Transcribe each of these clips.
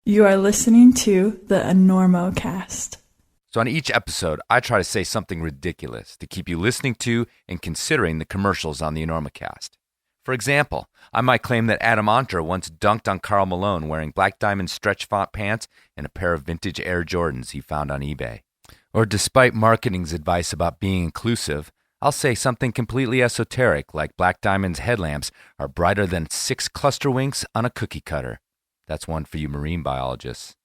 You are listening to the Enormocast. So on each episode, I try to say something ridiculous to keep you listening to and considering the commercials on the Enormocast. For example, I might claim that Adam Ontra once dunked on Karl Malone wearing black diamond stretch font pants and a pair of vintage Air Jordans he found on eBay. Or despite marketing's advice about being inclusive, I'll say something completely esoteric like Black Diamond's headlamps are brighter than 6 cluster winks on a cookie cutter. That's one for you marine biologists.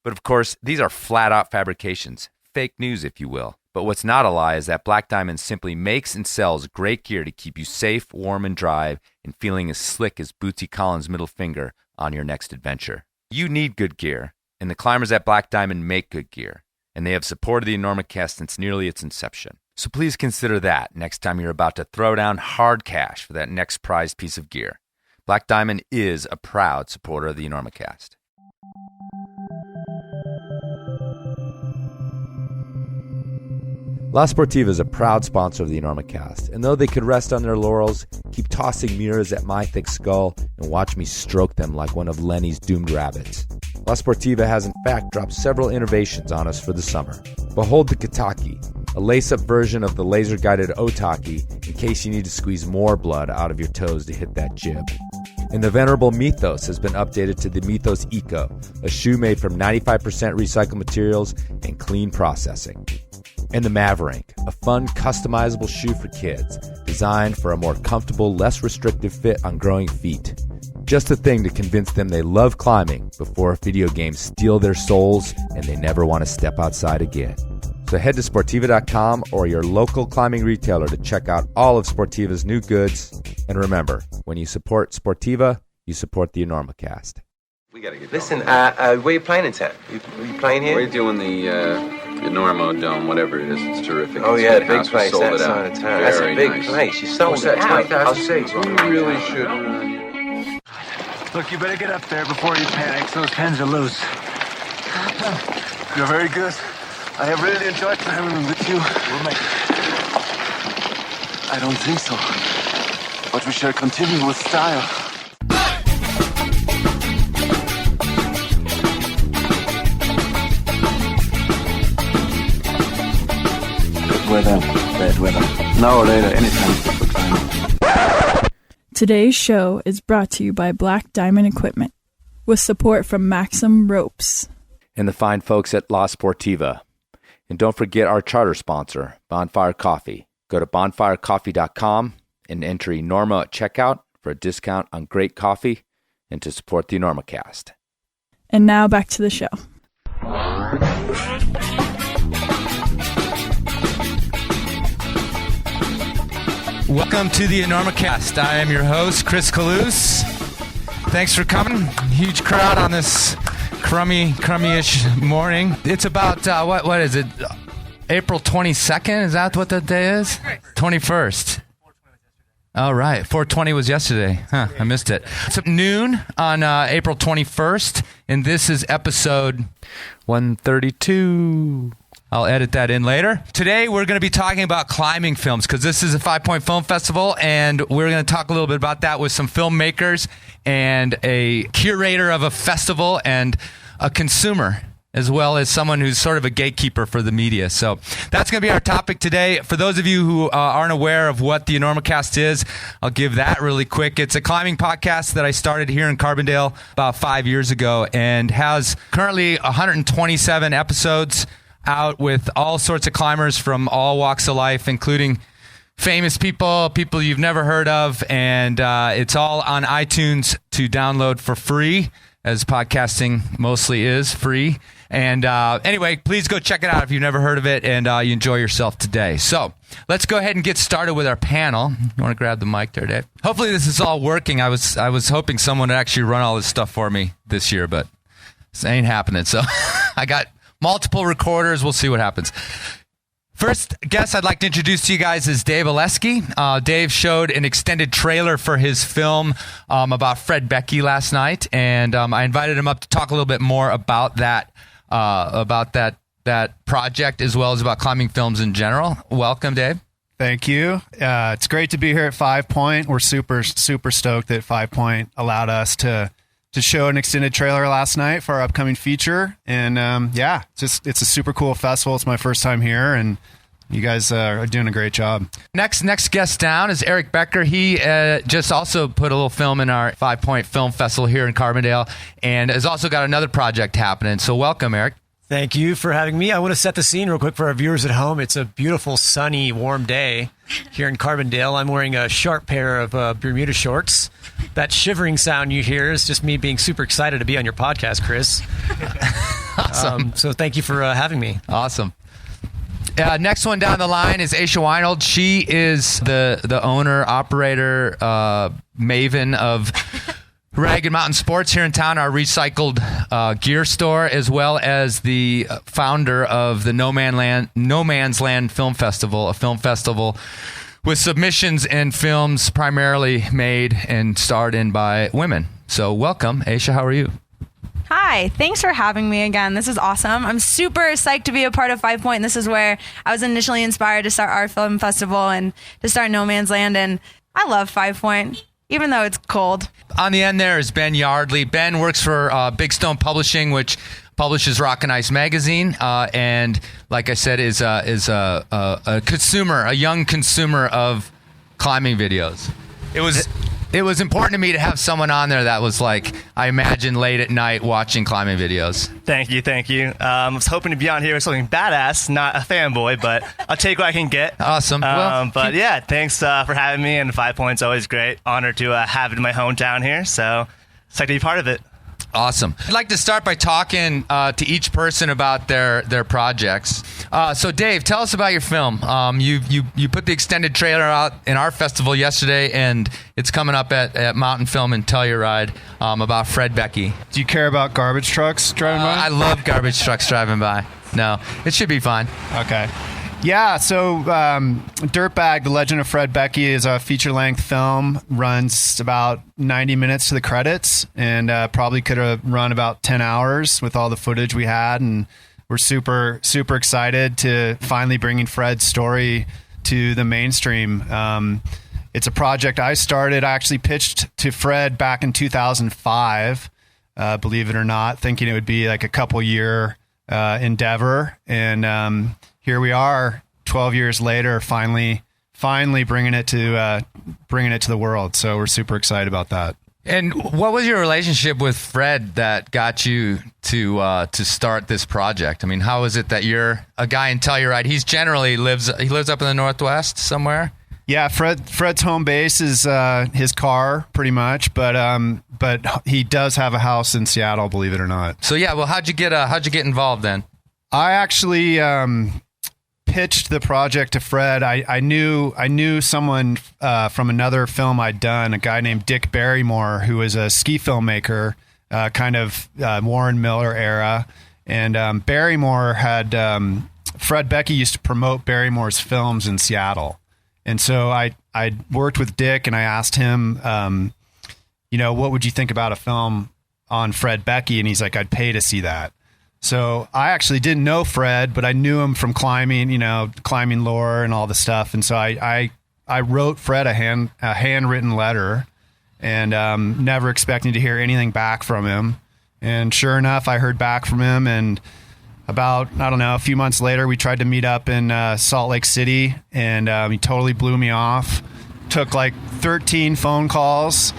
But of course, these are flat-out fabrications, fake news if you will. But what's not a lie is that Black Diamond simply makes and sells great gear to keep you safe, warm, and dry, and feeling as slick as Bootsy Collins' middle finger on your next adventure. You need good gear, and the climbers at Black Diamond make good gear, and they have supported the Enormocast since nearly its inception. So please consider that next time you're about to throw down hard cash for that next prized piece of gear. Black Diamond is a proud supporter of the Enormocast. La Sportiva is a proud sponsor of the Enormocast, and though they could rest on their laurels, keep tossing mirrors at my thick skull and watch me stroke them like one of Lenny's doomed rabbits, La Sportiva has in fact dropped several innovations on us for the summer. Behold the Kataki, a lace-up version of the laser-guided Otaki in case you need to squeeze more blood out of your toes to hit that jib. And the venerable Mythos has been updated to the Mythos Eco, a shoe made from 95% recycled materials and clean processing. And the Maverick, a fun, customizable shoe for kids, designed for a more comfortable, less restrictive fit on growing feet. Just the thing to convince them they love climbing before video games steal their souls and they never want to step outside again. So head to Sportiva.com or your local climbing retailer to check out all of Sportiva's new goods. And remember, when you support Sportiva, you support the Enormocast. We gotta get Listen, where you playing in town? You playing here? We're doing the Enormo Dome, whatever it is. It's terrific. Oh, it's yeah, big big house. place, We sold that it out. side of town. That's a Very big nice. place. You sold it out. 20,000 seats. We really should. Look, you better get up there before you panic. Those pens are loose. You're very good. I have really enjoyed climbing with you. We'll make it. I don't think so. But we shall continue with style. Good weather, bad weather. Now or later, anytime for climbing. Today's show is brought to you by Black Diamond Equipment, with support from Maxim Ropes. And the fine folks at La Sportiva. And don't forget our charter sponsor, Bonfire Coffee. Go to bonfirecoffee.com and enter Enorma at checkout for a discount on great coffee and to support the Enormocast. And now back to the show. Welcome to the Enormocast. I am your host, Chris Kalous. Thanks for coming. Huge crowd on this crummy-ish morning. It's about, what is it? April 22nd? Is that what the day is? 21st. All right. 420 was yesterday. Huh, I missed it. It's at noon on April 21st, and this is episode 132. I'll edit that in later. Today, we're going to be talking about climbing films because this is a 5-Point Film Festival, and we're going to talk a little bit about that with some filmmakers and a curator of a festival and a consumer, as well as someone who's sort of a gatekeeper for the media. So that's going to be our topic today. For those of you who aren't aware of what the Enormocast is, I'll give that really quick. It's a climbing podcast that I started here in Carbondale about 5 years ago and has currently 127 episodes out with all sorts of climbers from all walks of life, including famous people you've never heard of, and it's all on iTunes to download for free, as podcasting mostly is free. And anyway, please go check it out if you've never heard of it, and you enjoy yourself today. So let's go ahead and get started with our panel. You want to grab the mic there, Dave? Hopefully this is all working. I was hoping someone would actually run all this stuff for me this year, but this ain't happening. So I got multiple recorders. We'll see what happens. First guest I'd like to introduce to you guys is Dave Oleski. Dave showed an extended trailer for his film about Fred Beckey last night, and I invited him up to talk a little bit more about that project as well as about climbing films in general. Welcome, Dave. Thank you. It's great to be here at 5-Point. We're super stoked that 5-Point allowed us to to show an extended trailer last night for our upcoming feature. And it's a super cool festival. It's my first time here, and you guys are doing a great job. Next guest down is Eric Becker. He just also put a little film in our 5-Point Film Festival here in Carbondale, and has also got another project happening. So welcome, Eric. Thank you for having me. I want to set the scene real quick for our viewers at home. It's a beautiful, sunny, warm day here in Carbondale. I'm wearing a sharp pair of Bermuda shorts. That shivering sound you hear is just me being super excited to be on your podcast, Chris. Awesome. So thank you for having me. Awesome. Next one down the line is Aisha Weinold. She is the owner, operator, maven of Ragged Mountain Sports here in town, our recycled gear store, as well as the founder of the No Man's Land Film Festival, a film festival with submissions and films primarily made and starred in by women. So welcome, Aisha. How are you? Hi, thanks for having me again. This is awesome. I'm super psyched to be a part of 5-Point. This is where I was initially inspired to start our film festival and to start No Man's Land. And I love 5-Point, even though it's cold. On the end there is Ben Yardley. Ben works for Big Stone Publishing, which publishes Rock and Ice magazine, and like I said, is a consumer, a young consumer of climbing videos. It was important to me to have someone on there that was like, I imagine, late at night watching climbing videos. Thank you. I was hoping to be on here with something badass, not a fanboy, but I'll take what I can get. Awesome. Thanks for having me, and 5-Point's always great. Honored to have it in my hometown here, so excited to be part of it. Awesome. I'd like to start by talking to each person about their projects. So, Dave, tell us about your film. You put the extended trailer out in our festival yesterday, and it's coming up at Mountain Film and Telluride about Fred Beckey. Do you care about garbage trucks driving by? I love garbage trucks driving by. No, it should be fine. Okay. Yeah, so Dirtbag, The Legend of Fred Beckey is a feature-length film, runs about 90 minutes to the credits, and probably could have run about 10 hours with all the footage we had, and we're super, super excited to finally bringing Fred's story to the mainstream. It's a project I started. I actually pitched to Fred back in 2005, believe it or not, thinking it would be like a couple-year endeavor, and here we are 12 years later, finally bringing it to the world. So we're super excited about that. And what was your relationship with Fred that got you to start this project? I mean, how is it that you're a guy in Telluride? He lives up in the Northwest somewhere. Yeah, Fred's home base is his car, pretty much, but he does have a house in Seattle, believe it or not. So yeah, well, how'd you get involved then? I actually pitched the project to Fred. I knew someone from another film I'd done, a guy named Dick Barrymore, who was a ski filmmaker, kind of Warren Miller era. And Barrymore had Fred Beckey used to promote Barrymore's films in Seattle. And so I worked with Dick, and I asked him, what would you think about a film on Fred Beckey? And he's like, I'd pay to see that. So I actually didn't know Fred, but I knew him from climbing, climbing lore and all the stuff. And so I wrote Fred a handwritten letter, and never expecting to hear anything back from him. And sure enough, I heard back from him, and about, a few months later, we tried to meet up in Salt Lake City, and he totally blew me off. Took like 13 phone calls.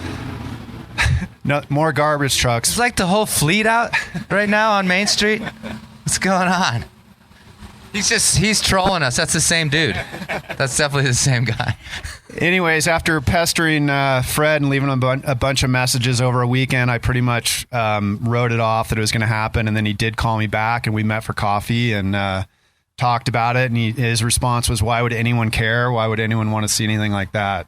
No more garbage trucks. It's like the whole fleet out right now on Main Street. What's going on? He's trolling us. That's the same dude. That's definitely the same guy. Anyways, after pestering Fred and leaving him a bunch of messages over a weekend, I pretty much wrote it off that it was going to happen. And then he did call me back, and we met for coffee and talked about it. And his response was, why would anyone care? Why would anyone want to see anything like that?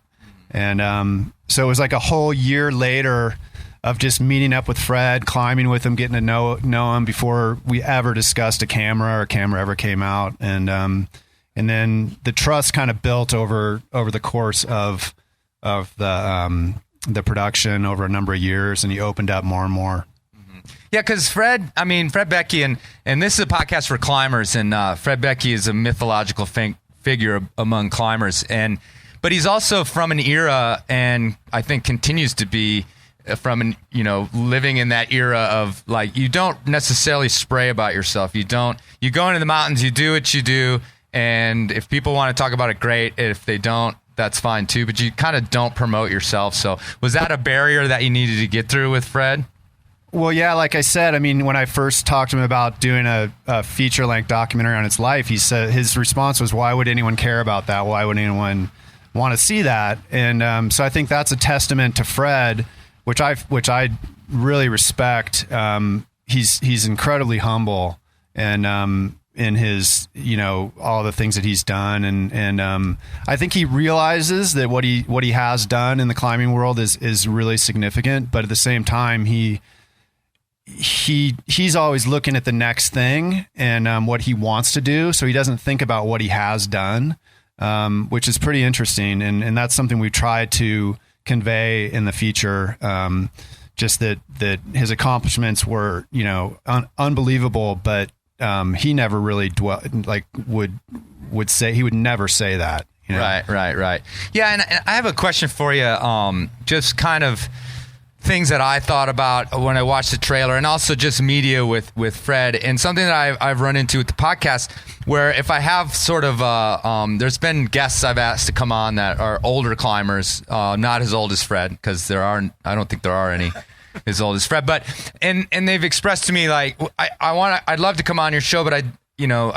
And so it was like a whole year later of just meeting up with Fred, climbing with him, getting to know him before we ever discussed a camera or a camera ever came out. And then the trust kind of built over the course of the production over a number of years, and he opened up more and more. Yeah, because Fred Beckey, and this is a podcast for climbers, and Fred Beckey is a mythological figure among climbers, but he's also from an era, and I think continues to be from living in that era of like, you don't necessarily spray about yourself. You go into the mountains, you do what you do, and if people want to talk about it, great. If they don't, that's fine too. But you kind of don't promote yourself. So was that a barrier that you needed to get through with Fred? Well, yeah, like I said, I mean, when I first talked to him about doing a feature-length documentary on his life, he said his response was, "Why would anyone care about that? Why would anyone want to see that?" And so I think that's a testament to Fred, which I really respect. He's incredibly humble, and in his all the things that he's done, and I think he realizes that what he has done in the climbing world is really significant. But at the same time, he's always looking at the next thing and what he wants to do, so he doesn't think about what he has done, which is pretty interesting, and that's something we tried to convey in the feature. Just that his accomplishments were unbelievable, but he never really would say, he would never say that. Right. Yeah, and I have a question for you. Just kind of things that I thought about when I watched the trailer, and also just media with Fred, and something that I've run into with the podcast, where if I have sort of there's been guests I've asked to come on that are older climbers, not as old as Fred, because I don't think there are any as old as Fred, but and they've expressed to me like, I'd love to come on your show, but I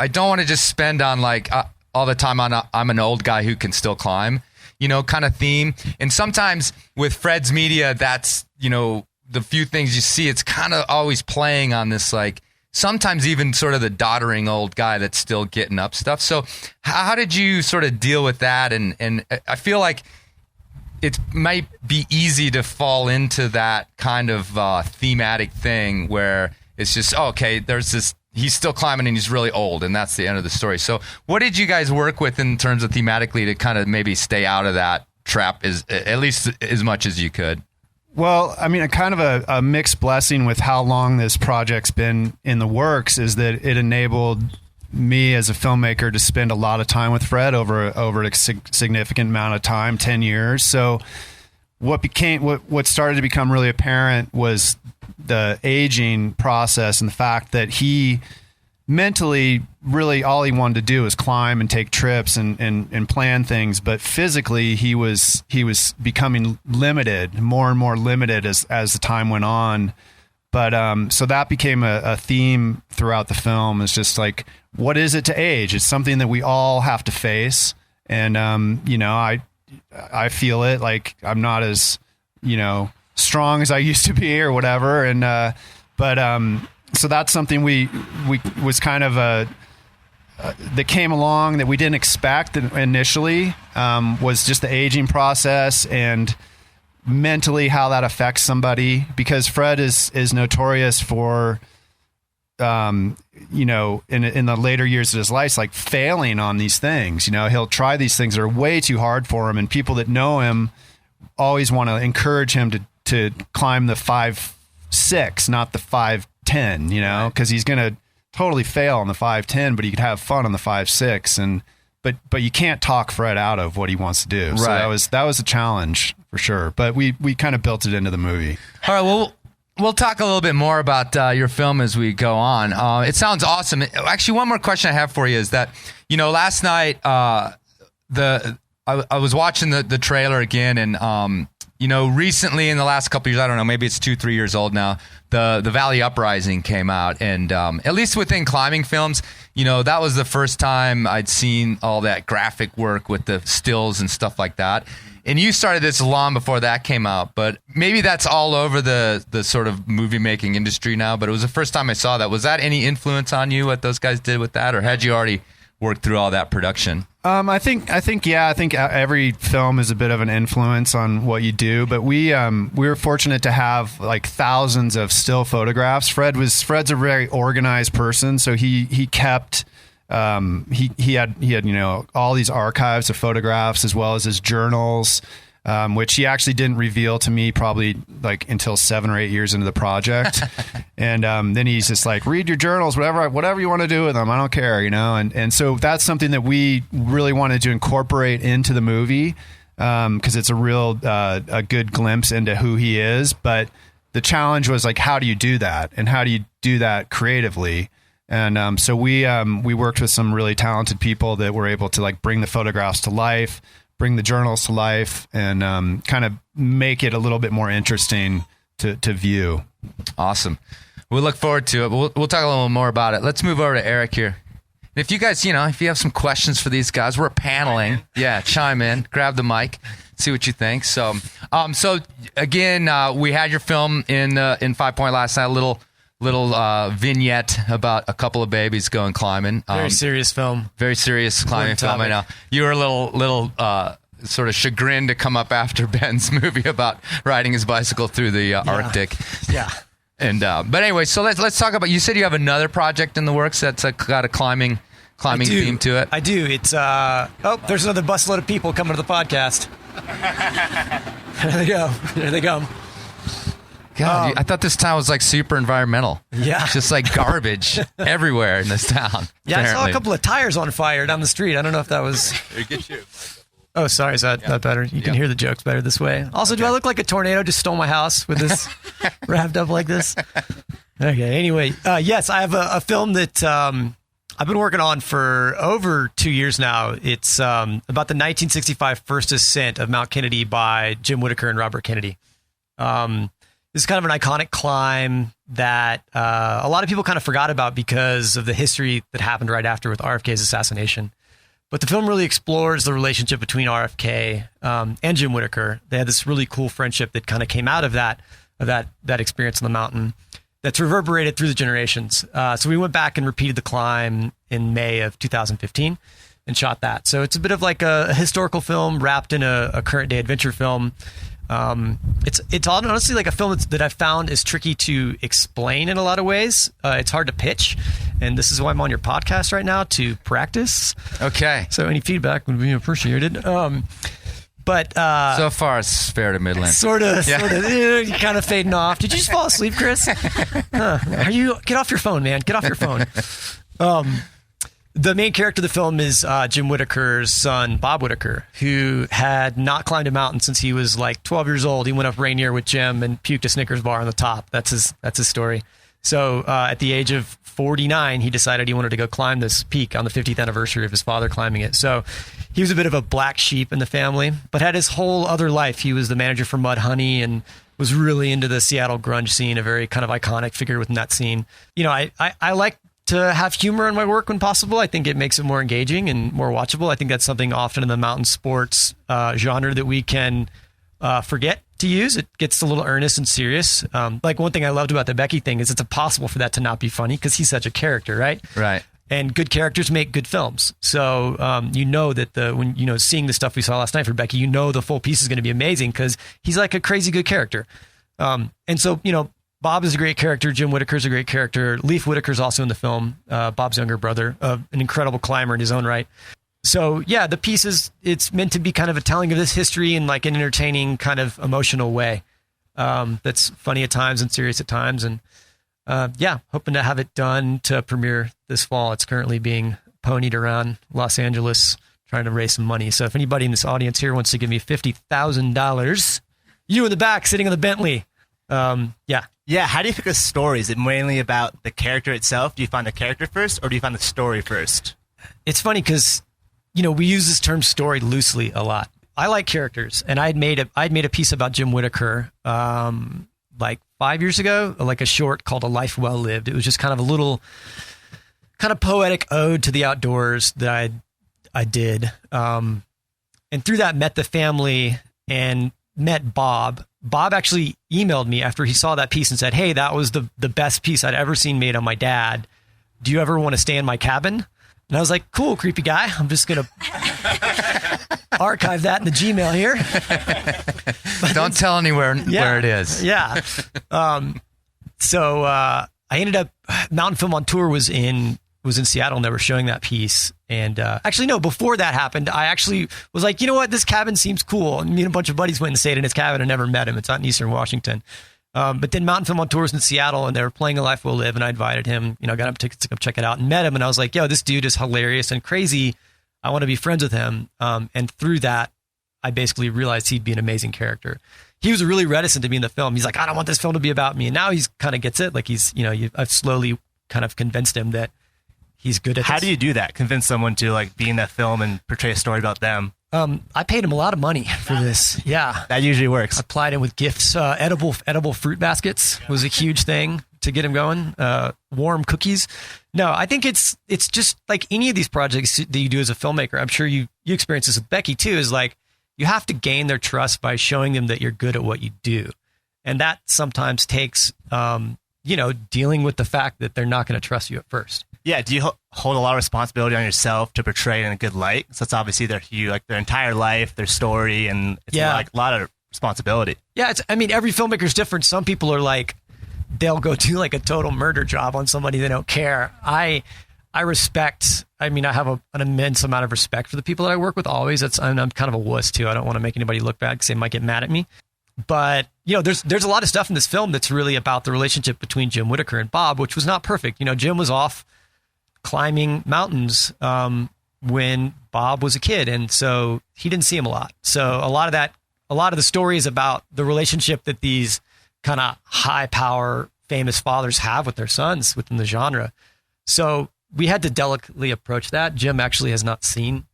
don't want to just spend on like all the time on I'm an old guy who can still climb, kind of theme. And sometimes with Fred's media, that's, the few things you see, it's kind of always playing on this, like, sometimes even sort of the doddering old guy that's still getting up stuff. So how did you sort of deal with that? And I feel like it might be easy to fall into that kind of thematic thing where it's just, okay, there's this, he's still climbing and he's really old, and that's the end of the story. So what did you guys work with in terms of thematically to kind of maybe stay out of that trap at least as much as you could? Well, I mean, a kind of a mixed blessing with how long this project's been in the works is that it enabled me as a filmmaker to spend a lot of time with Fred over a significant amount of time, 10 years. So what started to become really apparent was the aging process, and the fact that he mentally, really all he wanted to do was climb and take trips and plan things, but physically he was becoming limited, more and more limited as the time went on. But so that became a theme throughout the film. It's just like, what is it to age? It's something that we all have to face, and I feel it, like I'm not as strong as I used to be or whatever, and so that's something we was kind of that came along that we didn't expect initially, was just the aging process and mentally how that affects somebody, because Fred is notorious for in the later years of his life, like failing on these things. He'll try these things that are way too hard for him, and people that know him always want to encourage him to climb the 5.6, not the 5.10, because he's going to totally fail on the 5.10, but he could have fun on the 5.6. But you can't talk Fred out of what he wants to do. Right. So that was a challenge for sure. But we kind of built it into the movie. All right. Well, we'll talk a little bit more about your film as we go on. It sounds awesome. Actually, one more question I have for you is that, last night I was watching the trailer again, and recently in the last couple of years, I don't know, maybe it's 2-3 years old now, the Valley Uprising came out, and at least within climbing films, that was the first time I'd seen all that graphic work with the stills and stuff like that. And you started this long before that came out, but maybe that's all over the sort of movie making industry now, but it was the first time I saw that. Was that any influence on you, what those guys did with that, or had you already worked through all that production? I think every film is a bit of an influence on what you do, but we were fortunate to have like thousands of still photographs. Fred's a very organized person, so he kept he had all these archives of photographs as well as his journals, which he actually didn't reveal to me probably like until 7 or 8 years into the project. And then he's just like, read your journals, whatever you want to do with them, I don't care, and so that's something that we really wanted to incorporate into the movie. because it's a real a good glimpse into who he is. But the challenge was like, how do you do that, and how do you do that creatively? And so we worked with some really talented people that were able to like bring the photographs to life, bring the journals to life, and kind of make it a little bit more interesting to view. Awesome. We look forward to it. We'll talk a little more about it. Let's move over to Eric here. If you guys, if you have some questions for these guys, we're paneling. Yeah, chime in, grab the mic, see what you think. So again, we had your film in 5Point last night. A little vignette about a couple of babies going climbing. Very serious film. Very serious climbing film. I know you were a little sort of chagrined to come up after Ben's movie about riding his bicycle through the Arctic. Yeah. And but anyway, so let's talk about. You said you have another project in the works that's got a climbing theme to it. I do. It's there's another busload of people coming to the podcast. There they go. God, I thought this town was like super environmental. Yeah. It's just like garbage everywhere in this town. Yeah, apparently. I saw a couple of tires on fire down the street. I don't know if that was... Get you. Oh, sorry. Is that better? You can hear the jokes better this way. Also, do I look like a tornado just stole my house with this wrapped up like this? Okay, anyway. Yes, I have a film that I've been working on for over 2 years now. It's about the 1965 first ascent of Mount Kennedy by Jim Whittaker and Robert Kennedy. This is kind of an iconic climb that a lot of people kind of forgot about because of the history that happened right after with RFK's assassination. But the film really explores the relationship between RFK and Jim Whittaker. They had this really cool friendship that kind of came out of that experience on the mountain that's reverberated through the generations. So we went back and repeated the climb in May of 2015 and shot that. So it's a bit of like a historical film wrapped in a current day adventure film. It's honestly like a film that I've found is tricky to explain in a lot of ways. It's hard to pitch, and this is why I'm on your podcast right now, to practice. Okay. So any feedback would be appreciated. But so far it's fair to middling. Sort of, you're kind of fading off. Did you just fall asleep, Chris? Get off your phone, man. Get off your phone. The main character of the film is Jim Whittaker's son, Bob Whittaker, who had not climbed a mountain since he was like 12 years old. He went up Rainier with Jim and puked a Snickers bar on the top. That's his story. So at the age of 49, he decided he wanted to go climb this peak on the 50th anniversary of his father climbing it. So he was a bit of a black sheep in the family, but had his whole other life. He was the manager for Mudhoney and was really into the Seattle grunge scene, a very kind of iconic figure within that scene. I like to have humor in my work when possible. I think it makes it more engaging and more watchable. I think that's something often in the mountain sports genre that we can forget to use. It gets a little earnest and serious. Like one thing I loved about the Beckey thing is it's impossible for that to not be funny because he's such a character, right? Right. And good characters make good films. So when seeing the stuff we saw last night for Beckey, the full piece is going to be amazing because he's like a crazy good character. And so Bob is a great character. Jim Whittaker's a great character. Leif Whittaker's also in the film, Bob's younger brother, an incredible climber in his own right. So yeah, the piece it's meant to be kind of a telling of this history in like an entertaining kind of emotional way. That's funny at times and serious at times. And hoping to have it done to premiere this fall. It's currently being ponied around Los Angeles trying to raise some money. So if anybody in this audience here wants to give me $50,000, you in the back sitting on the Bentley. Yeah, how do you pick a story? Is it mainly about the character itself? Do you find the character first, or do you find the story first? It's funny because, we use this term story loosely a lot. I like characters, and I'd made a piece about Jim Whittaker like 5 years ago, like a short called A Life Well Lived. It was just kind of a little kind of poetic ode to the outdoors that I did. And through that met the family and met Bob. Bob actually emailed me after he saw that piece and said, "Hey, that was the best piece I'd ever seen made on my dad. Do you ever want to stay in my cabin?" And I was like, "Cool, creepy guy. I'm just going to archive that in the Gmail here." Don't tell anywhere where it is. Yeah. So I ended up, Mountain Film on Tour was in Seattle and they were showing that piece. And actually, no, before that happened, I actually was like, you know what, this cabin seems cool. And me and a bunch of buddies went and stayed in his cabin and never met him. It's out in Eastern Washington. But then Mountain Film on Tour was in Seattle and they were playing A Life Will Live. And I invited him, got him tickets to come check it out and met him. And I was like, yo, this dude is hilarious and crazy. I want to be friends with him. And through that, I basically realized he'd be an amazing character. He was really reticent to be in the film. He's like, I don't want this film to be about me. And now he's kind of gets it. Like I've slowly kind of convinced him that he's good at this. How do you do that? Convince someone to like be in that film and portray a story about them? I paid him a lot of money for this. Yeah. That usually works. I plied him with gifts. Edible fruit baskets was a huge thing to get him going. Warm cookies. No, I think it's just like any of these projects that you do as a filmmaker. I'm sure you experience this with Becky too, is like, you have to gain their trust by showing them that you're good at what you do. And that sometimes takes, dealing with the fact that they're not going to trust you at first. Yeah. Do you hold a lot of responsibility on yourself to portray it in a good light? So that's obviously their entire life, their story, and it's like a lot of responsibility. Yeah. Every filmmaker's different. Some people are like, they'll go do like a total murder job on somebody. They don't care. I respect, I have an immense amount of respect for the people that I work with always. I'm kind of a wuss too. I don't want to make anybody look bad because they might get mad at me. But, there's a lot of stuff in this film that's really about the relationship between Jim Whittaker and Bob, which was not perfect. Jim was off climbing mountains when Bob was a kid. And so he didn't see him a lot. So a lot of the story is about the relationship that these kind of high power, famous fathers have with their sons within the genre. So we had to delicately approach that. Jim actually has not seen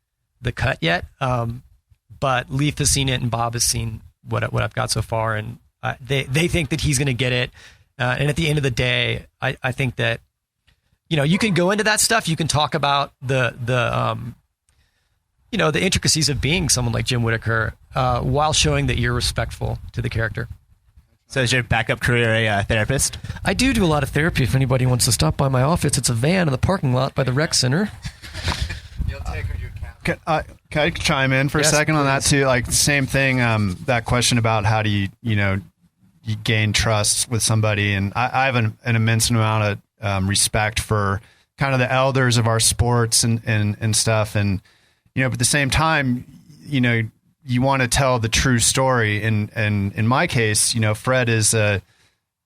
the cut yet, but Leaf has seen it and Bob has seen what I've got so far, and they think that he's going to get it. And at the end of the day, I think that you can go into that stuff. You can talk about the intricacies of being someone like Jim Whittaker while showing that you're respectful to the character. So is your backup career a therapist? I do a lot of therapy. If anybody wants to stop by my office, it's a van in the parking lot by the rec center. Can I chime in for a second on that too? Like same thing, that question about how do you gain trust with somebody. And I have an immense amount of respect for kind of the elders of our sports and stuff. And, but at the same time, you want to tell the true story. And in my case, Fred is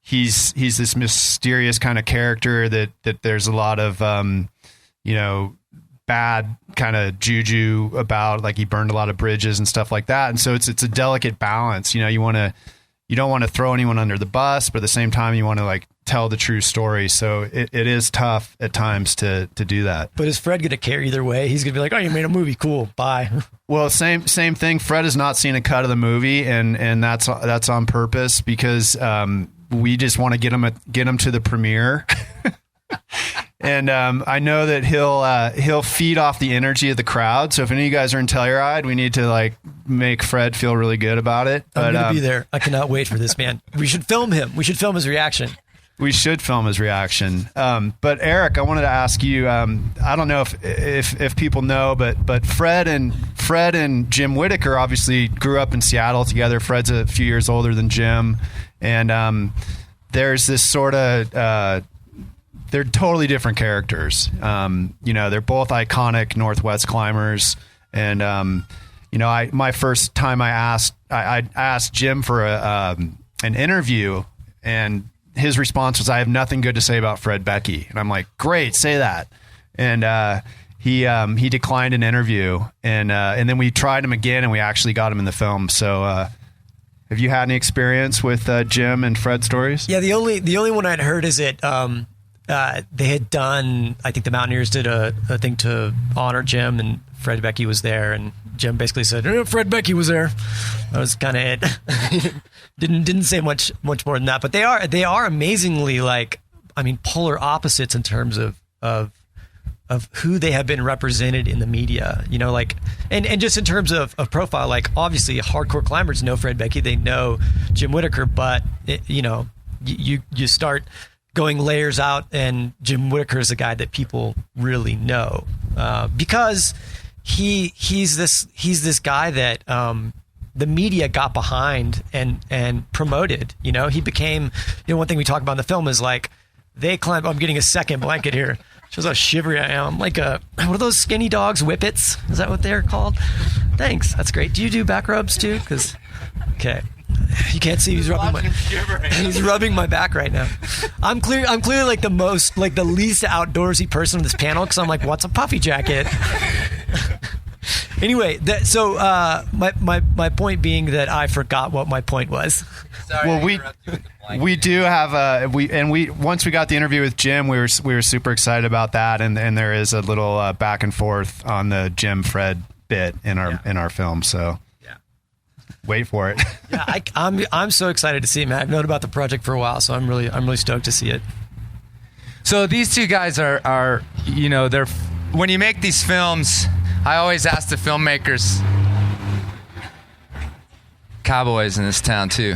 he's this mysterious kind of character that there's a lot of, bad kind of juju about, like he burned a lot of bridges and stuff like that. And so it's a delicate balance. You don't want to throw anyone under the bus, but at the same time, you want to like tell the true story. So it is tough at times to do that. But is Fred going to care either way? He's going to be like, oh, you made a movie. Cool. Bye. Well, same thing. Fred has not seen a cut of the movie, and that's on purpose because we just want to get him to the premiere. And I know that he'll feed off the energy of the crowd. So if any of you guys are in Telluride, we need to like make Fred feel really good about it. I'm going to be there. I cannot wait for this, man. We should film him. We should film his reaction. We should film his reaction. But Eric, I wanted to ask you. I don't know if people know, but Fred and Jim Whittaker obviously grew up in Seattle together. Fred's a few years older than Jim, and there's this sort of. They're totally different characters. They're both iconic Northwest climbers. And, my first time I asked Jim for an interview, and his response was, I have nothing good to say about Fred Beckey. And I'm like, great, say that. And he declined an interview. And then we tried him again, and we actually got him in the film. So have you had any experience with Jim and Fred stories? Yeah, the only one I'd heard is that they had done, I think the Mountaineers did a thing to honor Jim, and Fred Beckey was there, and Jim basically said, Fred Beckey was there. That was kind of it. didn't say much more than that, but they are amazingly polar opposites in terms of who they have been represented in the media, and just in terms of profile, like obviously hardcore climbers know Fred Beckey, they know Jim Whittaker, but you start going layers out, and Jim Whittaker is a guy that people really know because he's this guy that the media got behind and promoted. He became, one thing we talk about in the film is like they climb. I'm getting a second blanket here. Shows how shivery I am. I'm like what are those skinny dogs? Whippets? Is that what they're called? Thanks. That's great. Do you do back rubs too? Okay. You can't see he's rubbing my back right now. I'm clearly like the least outdoorsy person on this panel because I'm like, what's a puffy jacket? Anyway, my point being that I forgot what my point was. Sorry, Well, we do have once we got the interview with Jim, we were super excited about that, and there is a little back and forth on the Jim Fred bit in our film. So wait for it. Yeah, I'm so excited to see it, man. I've known about the project for a while, so I'm really stoked to see it. So these two guys are they're when you make these films, I always ask the filmmakers, cowboys in this town too.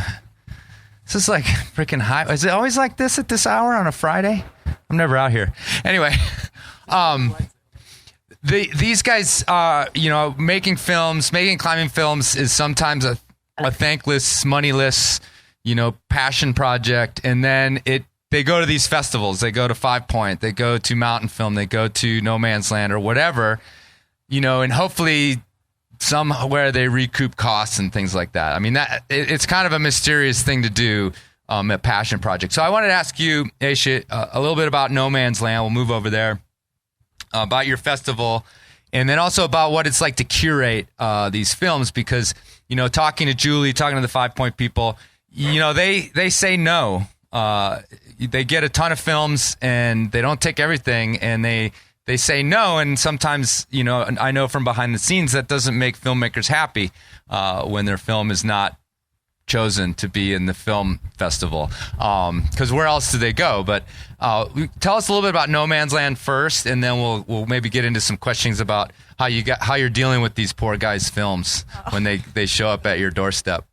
This is like freaking high. Is it always like this at this hour on a Friday? I'm never out here. Anyway, these guys, making climbing films is sometimes a thankless, moneyless, passion project. And then they go to these festivals. They go to 5Point. They go to Mountain Film. They go to No Man's Land or whatever, and hopefully somewhere they recoup costs and things like that. I mean, it's kind of a mysterious thing to do, a passion project. So I wanted to ask you, Aisha, a little bit about No Man's Land. We'll move over there, about your festival, and then also about what it's like to curate these films, because, talking to Julie, talking to the 5Point people, they say no. They get a ton of films and they don't take everything, and they say no, and sometimes, I know from behind the scenes that doesn't make filmmakers happy when their film is not chosen to be in the film festival, because where else do they go? But tell us a little bit about No Man's Land first, and then we'll maybe get into some questions about how you're dealing with these poor guys' films when they show up at your doorstep.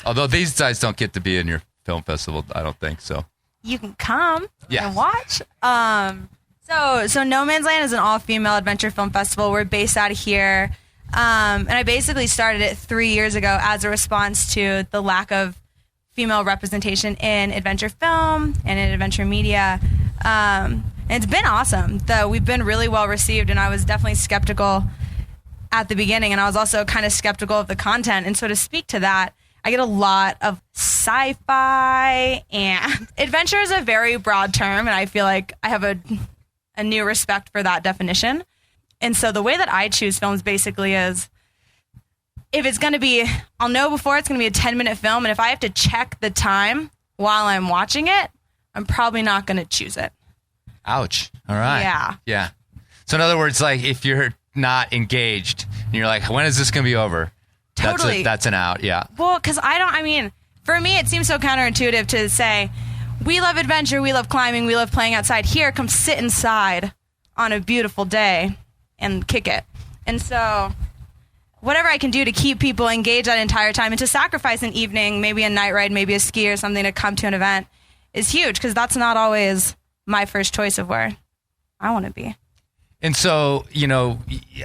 Although these guys don't get to be in your film festival, I don't think so. You can come and watch. So No Man's Land is an all-female adventure film festival. We're based out of here. And I basically started it 3 years ago as a response to the lack of female representation in adventure film and in adventure media. And it's been awesome. We've been really well received, and I was definitely skeptical at the beginning, and I was also kind of skeptical of the content. And so to speak to that, I get a lot of sci-fi, and adventure is a very broad term, and I feel like I have a new respect for that definition. And so the way that I choose films basically is, if it's going to be, I'll know before it's going to be a 10-minute film, and if I have to check the time while I'm watching it, I'm probably not going to choose it. Ouch. All right. Yeah. Yeah. So in other words, like, if you're not engaged and you're like, when is this going to be over? Totally. That's an out. Yeah. Well, because for me, it seems so counterintuitive to say, we love adventure, we love climbing, we love playing outside. Here, come sit inside on a beautiful day and kick it. And so whatever I can do to keep people engaged that entire time and to sacrifice an evening, maybe a night ride, maybe a ski or something to come to an event is huge, because that's not always my first choice of where I want to be. And so,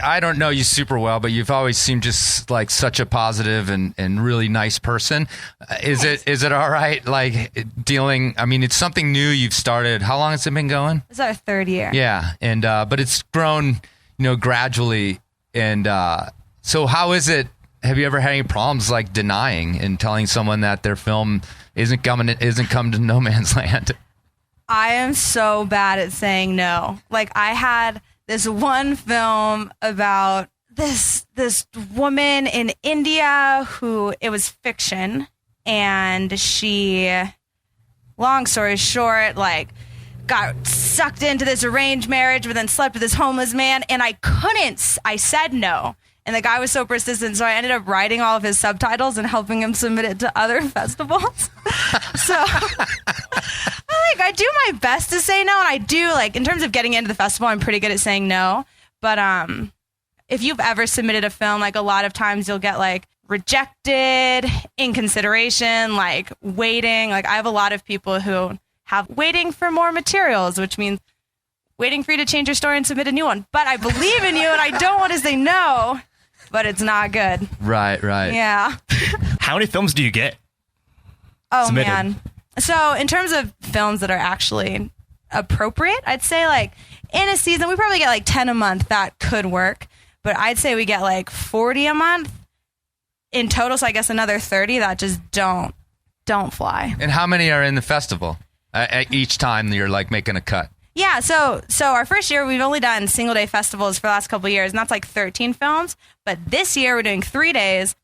I don't know you super well, but you've always seemed just like such a positive and really nice person. Is it all right, like, dealing, it's something new you've started. How long has it been going? It's our third year. Yeah. And, but it's grown, gradually. And, so how is it? Have you ever had any problems like denying and telling someone that their film isn't coming to No Man's Land? I am so bad at saying no. Like, I had this one film about this woman in India who, it was fiction, and she, long story short, like, got sucked into this arranged marriage, but then slept with this homeless man, and I said no. And the guy was so persistent, so I ended up writing all of his subtitles and helping him submit it to other festivals. So I do my best to say no, and I do, like, in terms of getting into the festival, I'm pretty good at saying no. But if you've ever submitted a film, like, a lot of times you'll get, like, rejected, in consideration, like, waiting. Like, I have a lot of people who have waiting for more materials, which means waiting for you to change your story and submit a new one. But I believe in you, and I don't want to say no, but it's not good. Right. Yeah. How many films do you get? Oh, submitted? Man. So in terms of films that are actually appropriate, I'd say, like, in a season, we probably get like 10 a month. That could work. But I'd say we get like 40 a month in total. So I guess another 30 that just don't fly. And how many are in the festival each time you're like making a cut? Yeah, so our first year, we've only done single-day festivals for the last couple of years, and that's like 13 films. But this year, we're doing 3 days.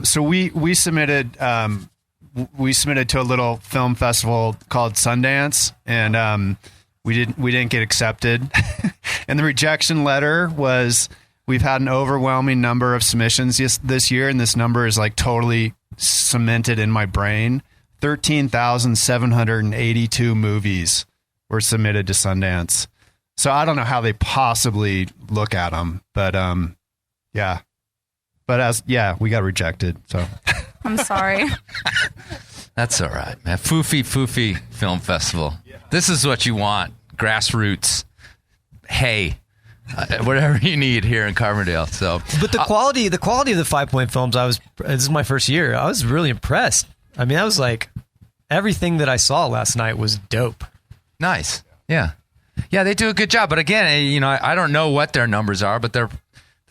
So we submitted to a little film festival called Sundance, and we didn't get accepted. And the rejection letter was, we've had an overwhelming number of submissions this year, and this number is like totally cemented in my brain. 13,782 movies were submitted to Sundance. So I don't know how they possibly look at them, but yeah. But we got rejected. So I'm sorry. That's all right, man. Foofy Film Festival. Yeah. This is what you want. Grassroots. Hey, whatever you need here in Carbondale. So, but the quality of the 5-point films, this is my first year. I was really impressed. I mean, I was like, everything that I saw last night was dope. Nice. Yeah. Yeah, they do a good job. But again, I don't know what their numbers are, but they're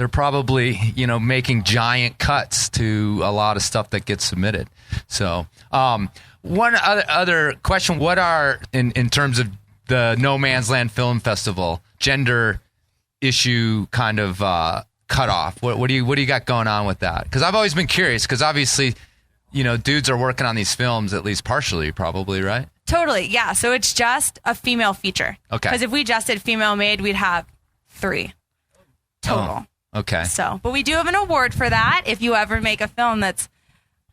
probably, making giant cuts to a lot of stuff that gets submitted. So, one other question, what are, in terms of the No Man's Land Film Festival, gender issue kind of cutoff? What do you got going on with that? Because I've always been curious, because obviously, dudes are working on these films, at least partially, probably, right? Totally, yeah. So it's just a female feature. Okay. Because if we just did female made, we'd have 3 total. Oh, okay. So, but we do have an award for that if you ever make a film that's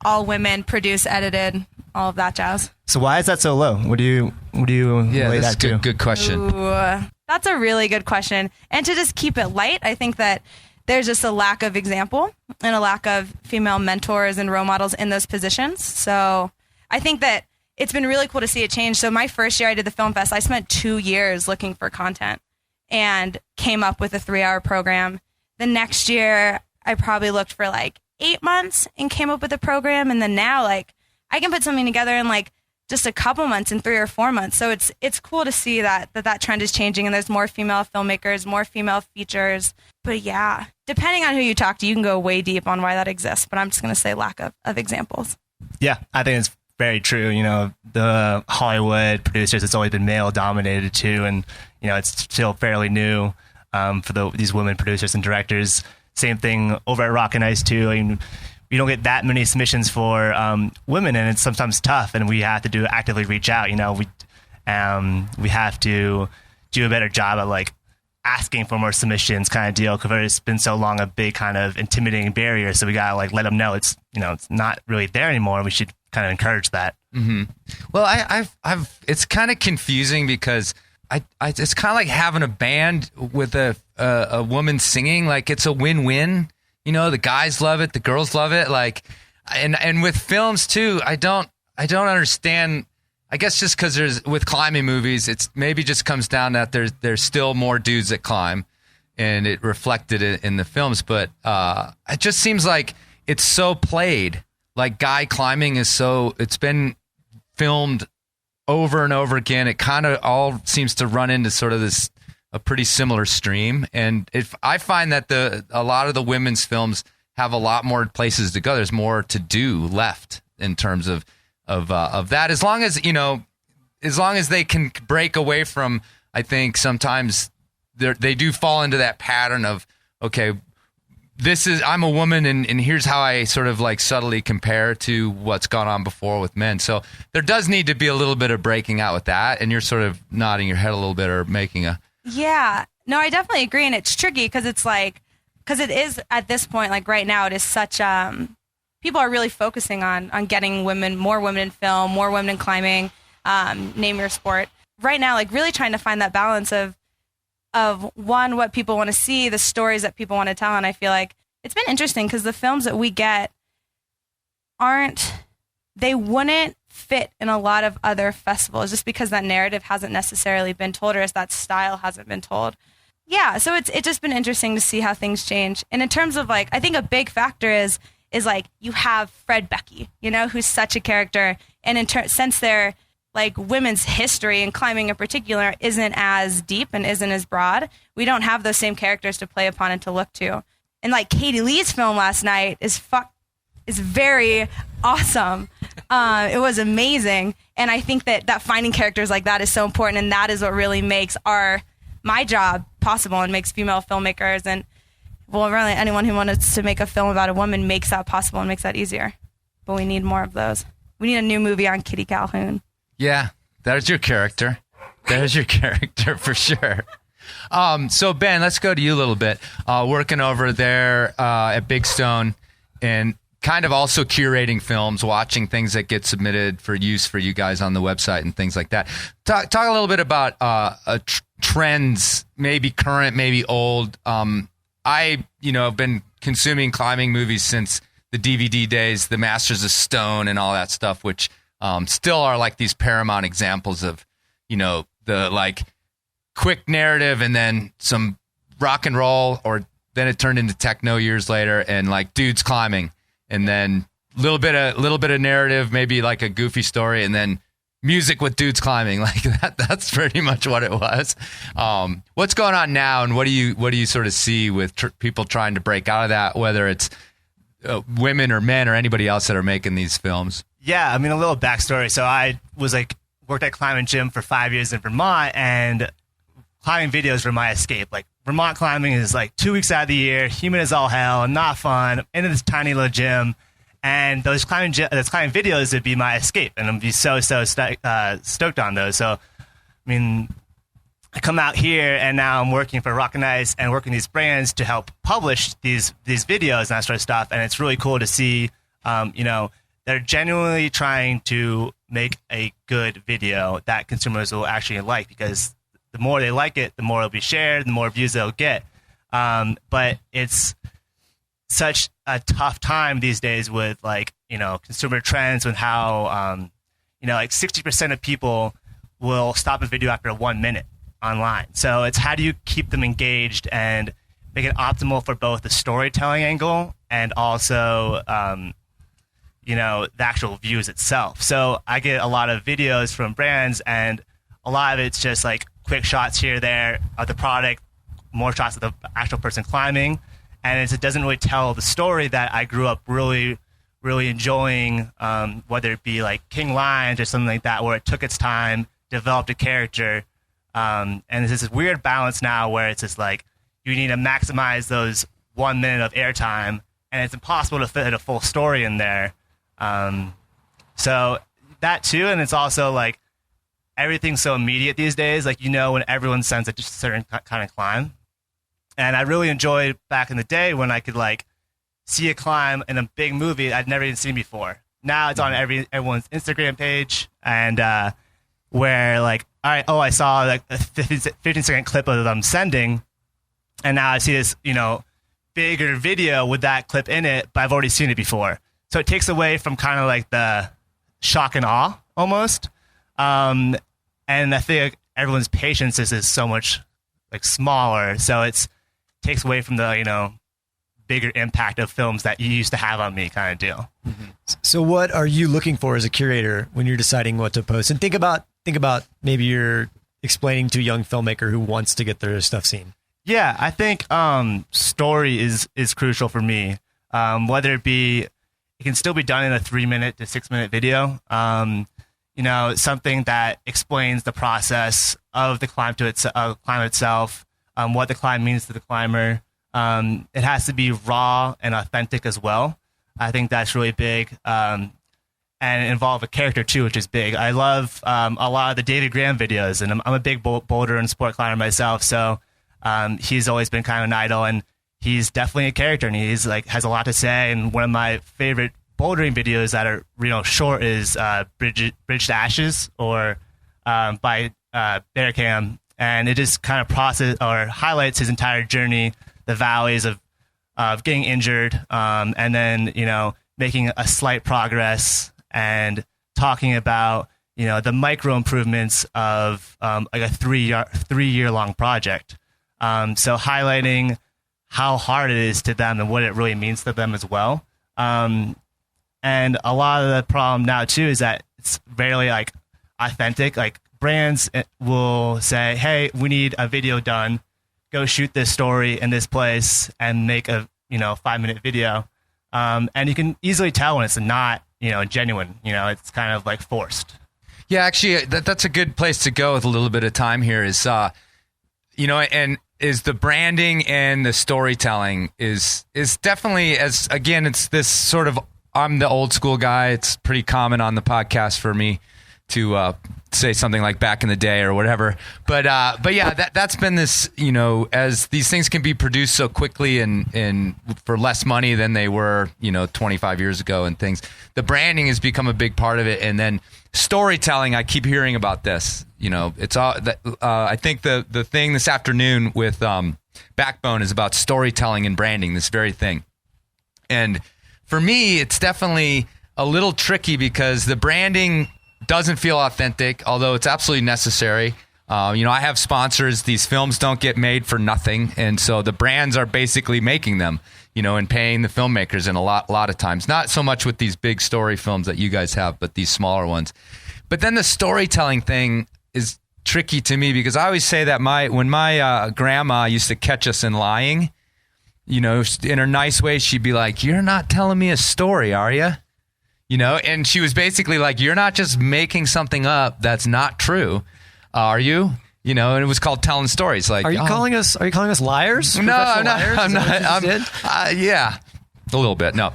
all women, produced, edited, all of that jazz. So why is that so low? What do you lay that's that to? Good question. Ooh, that's a really good question. And to just keep it light, I think that there's just a lack of example and a lack of female mentors and role models in those positions. So I think that it's been really cool to see it change. So my first year I did the Film Fest, I spent 2 years looking for content and came up with a 3-hour program. The next year I probably looked for like 8 months and came up with a program. And then now I can put something together in like just a couple months, in 3 or 4 months. So it's cool to see that trend is changing, and there's more female filmmakers, more female features. But yeah, depending on who you talk to, you can go way deep on why that exists. But I'm just going to say lack of examples. Yeah, I think it's very true. The Hollywood producers, it's always been male dominated too. And, it's still fairly new for these women producers and directors. Same thing over at Rock and Ice too. I mean, we don't get that many submissions for women, and it's sometimes tough, and we have to actively reach out. We have to do a better job at like asking for more submissions, kind of deal, because it's been so long a big kind of intimidating barrier. So we gotta like let them know it's it's not really there anymore. We should kind of encourage that. Mm-hmm. Well, I've it's kind of confusing because it's kind of like having a band with a woman singing. Like, it's a win-win. The guys love it, the girls love it. Like, and with films too, I don't understand. I guess just because with climbing movies, it's maybe just comes down that there's still more dudes that climb, and it reflected in the films. But it just seems like it's so played. Like, guy climbing it's been filmed over and over again. It kind of all seems to run into sort of a pretty similar stream. And if I find that a lot of the women's films have a lot more places to go. There's more to do left in terms of that. As long as they can break away from, I think sometimes they do fall into that pattern of, okay, I'm a woman, and here's how I sort of like subtly compare to what's gone on before with men. So there does need to be a little bit of breaking out with that. And you're sort of nodding your head a little bit or making a... Yeah, no, I definitely agree. And it's tricky because it is at this point, like right now, it is such, people are really focusing on getting more women in film, more women in climbing, name your sport. Right now, like really trying to find that balance of one, what people want to see, the stories that people want to tell. And I feel like it's been interesting because the films that we get they wouldn't fit in a lot of other festivals just because that narrative hasn't necessarily been told, or as that style hasn't been told. Yeah, so it's just been interesting to see how things change. And in terms of like, I think a big factor is like you have Fred Beckey, who's such a character. And since their like women's history and climbing in particular isn't as deep and isn't as broad, we don't have those same characters to play upon and to look to. And like Katie Lee's film last night is very awesome. It was amazing. And I think that finding characters like that is so important, and that is what really makes my job possible and makes female filmmakers and, well, really anyone who wants to make a film about a woman makes that possible and makes that easier. But we need more of those. We need a new movie on Kitty Calhoun. Yeah, there's your character. There's your character for sure. So Ben, let's go to you a little bit. Working over there at Big Stone and kind of also curating films, watching things that get submitted for use for you guys on the website and things like that. Talk a little bit about trends, maybe current, maybe old. I have been consuming climbing movies since the DVD days, the Masters of Stone and all that stuff, which still are like these paramount examples of, the like quick narrative and then some rock and roll, or then it turned into techno years later and like dudes climbing, and then little bit of narrative, maybe like a goofy story, and then music with dudes climbing. Like that's pretty much what it was. What's going on now, and what do you sort of see with people trying to break out of that, whether it's women or men or anybody else that are making these films? Yeah, I mean, a little backstory. So I was worked at climbing gym for 5 years in Vermont, and climbing videos were my escape. Like, Vermont climbing is like 2 weeks out of the year, humid as all hell, not fun, into this tiny little gym. And those climbing videos would be my escape, and I'd be so stoked on those. So, I mean, I come out here, and now I'm working for Rock and Ice and working these brands to help publish these videos and that sort of stuff. And it's really cool to see, they're genuinely trying to make a good video that consumers will actually like, because the more they like it, the more it'll be shared, the more views they'll get. But it's such a tough time these days with consumer trends, with how 60% of people will stop a video after 1 minute online. So it's how do you keep them engaged and make it optimal for both the storytelling angle and also the actual views itself. So I get a lot of videos from brands, and a lot of it's just like quick shots here, there of the product, more shots of the actual person climbing. And it doesn't really tell the story that I grew up really, really enjoying, whether it be like King Lions or something like that, where it took its time, developed a character. And there's this weird balance now where it's just like you need to maximize those 1 minute of airtime, and it's impossible to fit a full story in there. So that too, and it's also like everything's so immediate these days. Like, when everyone sends a certain kind of climb. And I really enjoyed back in the day when I could see a climb in a big movie I'd never even seen before. Now it's on everyone's Instagram page, and where all right, I saw a 15-second clip of them sending, and now I see this bigger video with that clip in it, but I've already seen it before. So it takes away from kind of like the shock and awe almost. And I think everyone's patience is so much smaller, so it takes away from the bigger impact of films that you used to have on me, kind of deal. Mm-hmm. So what are you looking for as a curator when you're deciding what to post? And think about maybe you're explaining to a young filmmaker who wants to get their stuff seen. Yeah, I think story is crucial for me. Whether it be, it can still be done in a 3-minute to 6-minute video. Something that explains the process of the climb itself, what the climb means to the climber. It has to be raw and authentic as well. I think that's really big. And involve a character too, which is big. I love a lot of the David Graham videos, and I'm a big boulder and sport climber myself. So he's always been kind of an idol, and he's definitely a character, and he's has a lot to say. And one of my favorite bouldering videos that are short is Bridge to Ashes, or by Bearcam, and it just kind of highlights his entire journey, the valleys of getting injured, and then making a slight progress, and talking about the micro improvements of a 3 year long project. So highlighting how hard it is to them and what it really means to them as well. And a lot of the problem now too is that it's rarely authentic. Brands will say, "Hey, we need a video done. Go shoot this story in this place and make a 5-minute video." And you can easily tell when it's not genuine. It's kind of like forced. Yeah, actually, that's a good place to go with a little bit of time here is, and is the branding and the storytelling is definitely, it's this sort of, I'm the old school guy. It's pretty common on the podcast for me to say something like back in the day or whatever. But yeah, that's been this, as these things can be produced so quickly and for less money than they were, 25 years ago and things, the branding has become a big part of it. And then storytelling, I keep hearing about this, it's all that, I think the thing this afternoon with Backbone is about storytelling and branding, this very thing. And for me, it's definitely a little tricky because the branding doesn't feel authentic, although it's absolutely necessary. I have sponsors. These films don't get made for nothing. And so the brands are basically making them, and paying the filmmakers in a lot of times. Not so much with these big story films that you guys have, but these smaller ones. But then the storytelling thing is tricky to me because I always say that when my grandma used to catch us in lying, in her nice way, she'd be like, "You're not telling me a story, are you?" And she was basically like, "You're not just making something up that's not true, are you?" And it was called telling stories. Like, are you calling us liars? No, I'm not. I'm not. Yeah, a little bit. No.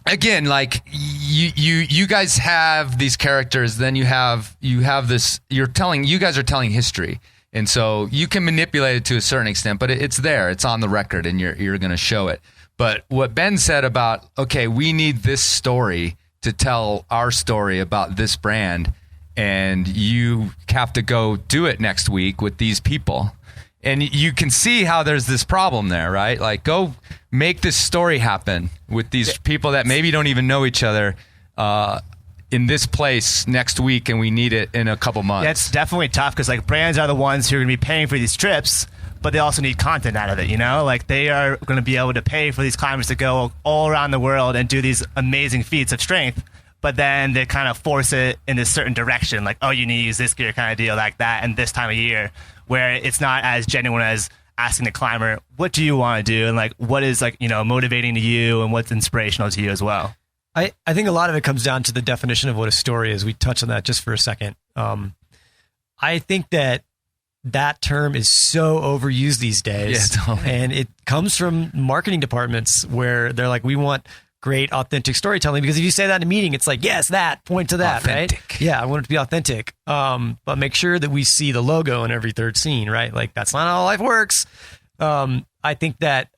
Again, like you guys have these characters. Then you have this. You guys are telling history, and so you can manipulate it to a certain extent. But it's there. It's on the record, and you're going to show it. But what Ben said about, okay, we need this story to tell our story about this brand, and you have to go do it next week with these people. And you can see how there's this problem there, right? Like, go make this story happen with these people that maybe don't even know each other in this place next week, and we need it in a couple months. Yeah, it's definitely tough because like brands are the ones who are going to be paying for these trips, but they also need content out of it, Like, they are going to be able to pay for these climbers to go all around the world and do these amazing feats of strength, but then they kind of force it in a certain direction, like, oh, you need to use this gear kind of deal like that and this time of year, where it's not as genuine as asking the climber, what do you want to do? And, like, what is, like, motivating to you and what's inspirational to you as well. I think a lot of it comes down to the definition of what a story is. We touched on that just for a second. I think that term is so overused these days. Yeah, totally. And it comes from marketing departments where they're like, we want great authentic storytelling, because if you say that in a meeting, it's like, yes, that, point to that, authentic. Right? Yeah, I want it to be authentic. But make sure that we see the logo in every third scene, right? Like, that's not how life works. I think that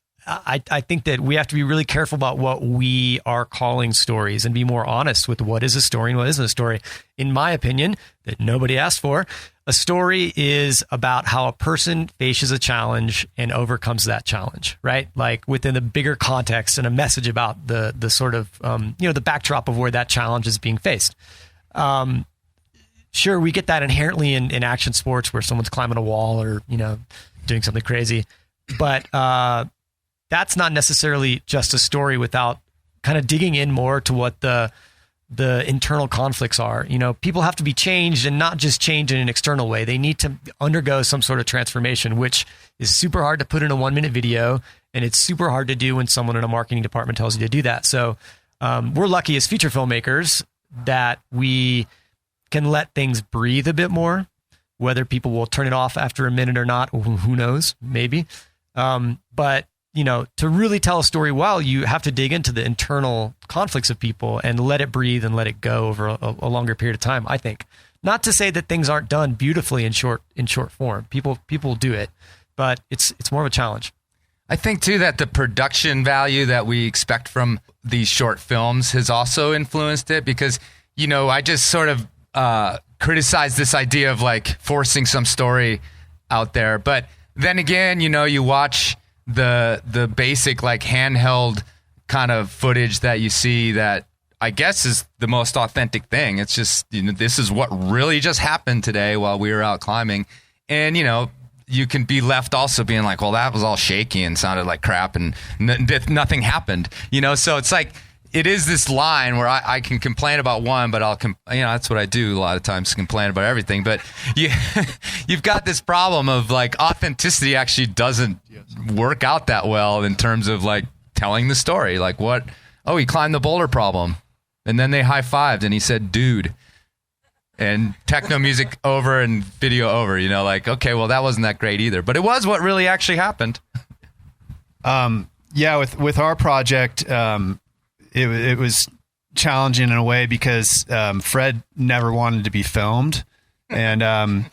we have to be really careful about what we are calling stories and be more honest with what is a story and what isn't a story. In my opinion, that nobody asked for, a story is about how a person faces a challenge and overcomes that challenge, right? Like, within the bigger context and a message about the sort of, the backdrop of where that challenge is being faced. Sure, we get that inherently in action sports where someone's climbing a wall or, doing something crazy. But that's not necessarily just a story without kind of digging in more to what the internal conflicts are. People have to be changed, and not just changed in an external way. They need to undergo some sort of transformation, which is super hard to put in a 1-minute video. And it's super hard to do when someone in a marketing department tells you to do that. So we're lucky as feature filmmakers that we can let things breathe a bit more. Whether people will turn it off after a minute or not, who knows, maybe. But to really tell a story well, you have to dig into the internal conflicts of people and let it breathe and let it go over a longer period of time, I think. Not to say that things aren't done beautifully in short form. People do it, but it's more of a challenge. I think too that the production value that we expect from these short films has also influenced it, because I just sort of criticize this idea of like forcing some story out there, but then again, you watch the basic like handheld kind of footage that you see that I guess is the most authentic thing. It's just, this is what really just happened today while we were out climbing. And, you can be left also being like, well, that was all shaky and sounded like crap and nothing happened, so it's like, it is this line where I can complain about one, but that's what I do a lot of times, complain about everything. But you've got this problem of like authenticity actually doesn't work out that well in terms of like telling the story. Like, what? Oh, he climbed the boulder problem. And then they high-fived, and he said, dude. And techno music over and video over, like, okay, well, that wasn't that great either. But it was what really actually happened. Yeah, with our project, it was challenging in a way because Fred never wanted to be filmed, and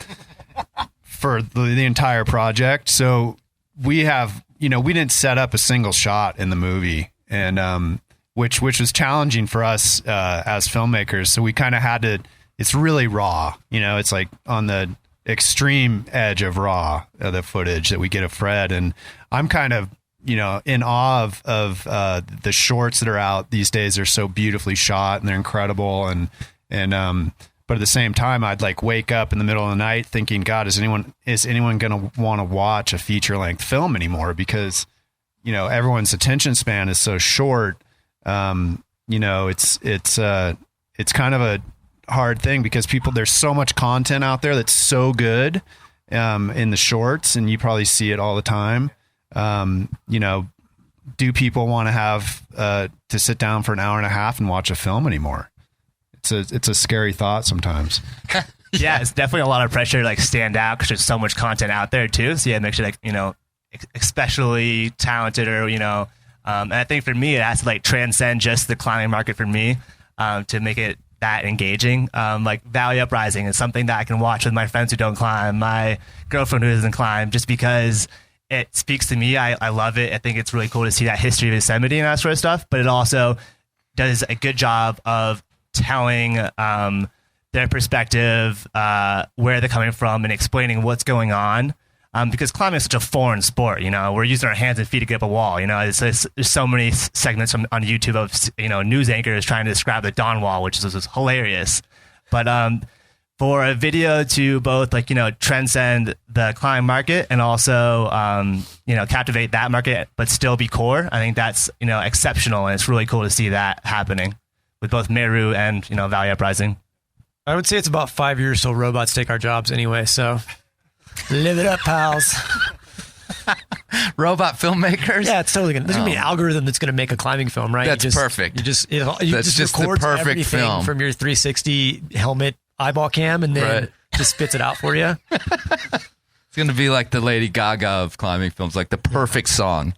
for the entire project. So we have, we didn't set up a single shot in the movie, and which was challenging for us as filmmakers. So we kind of had to. It's really raw, It's like on the extreme edge of raw, the footage that we get of Fred, and I'm kind of in awe of the shorts that are out these days. They're so beautifully shot and they're incredible. And but at the same time, I'd like wake up in the middle of the night thinking, God, is anyone going to want to watch a feature length film anymore? Because, everyone's attention span is so short. It's kind of a hard thing because there's so much content out there that's so good, in the shorts, and you probably see it all the time. Do people want to have to sit down for an hour and a half and watch a film anymore? It's a scary thought sometimes. Yeah, it's definitely a lot of pressure to like stand out because there's so much content out there too. So yeah, make sure especially talented or and I think for me it has to like transcend just the climbing market for me to make it that engaging. Like Valley Uprising is something that I can watch with my friends who don't climb, my girlfriend who doesn't climb, just because it speaks to me. I love it. I think it's really cool to see that history of Yosemite and that sort of stuff, but it also does a good job of telling their perspective, where they're coming from, and explaining what's going on. Because climbing is such a foreign sport, we're using our hands and feet to get up a wall. There's so many segments on YouTube of news anchors trying to describe the Dawn Wall, which is hilarious. But for a video to both transcend the climb market and also captivate that market but still be core, I think that's exceptional, and it's really cool to see that happening with both Meru and Valley Uprising. I would say it's about 5 years till robots take our jobs anyway, so live it up, pals. Robot filmmakers? Yeah, it's totally gonna. There's gonna be an algorithm that's gonna make a climbing film, right? That's perfect. That's just the perfect film from your 360 helmet eyeball cam, and then just spits it out for you. It's gonna be like the Lady Gaga of climbing films, like the perfect song.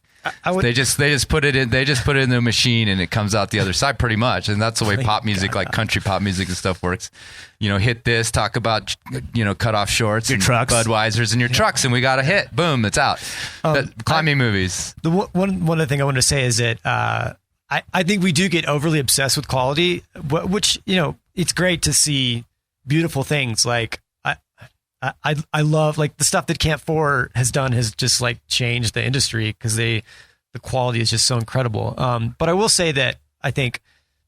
They just put it in. They just put it in the machine, and it comes out the other side, pretty much. And that's the way pop music, like country pop music and stuff, works. Hit this, talk about cut off shorts, your and trucks, Budweisers, and your trucks, and we got a hit. Boom, it's out. Climbing movies. The one other thing I wanted to say is that I think we do get overly obsessed with quality, which it's great to see beautiful things like. I love like the stuff that Camp 4 has done has just like changed the industry because the quality is just so incredible. But I will say that I think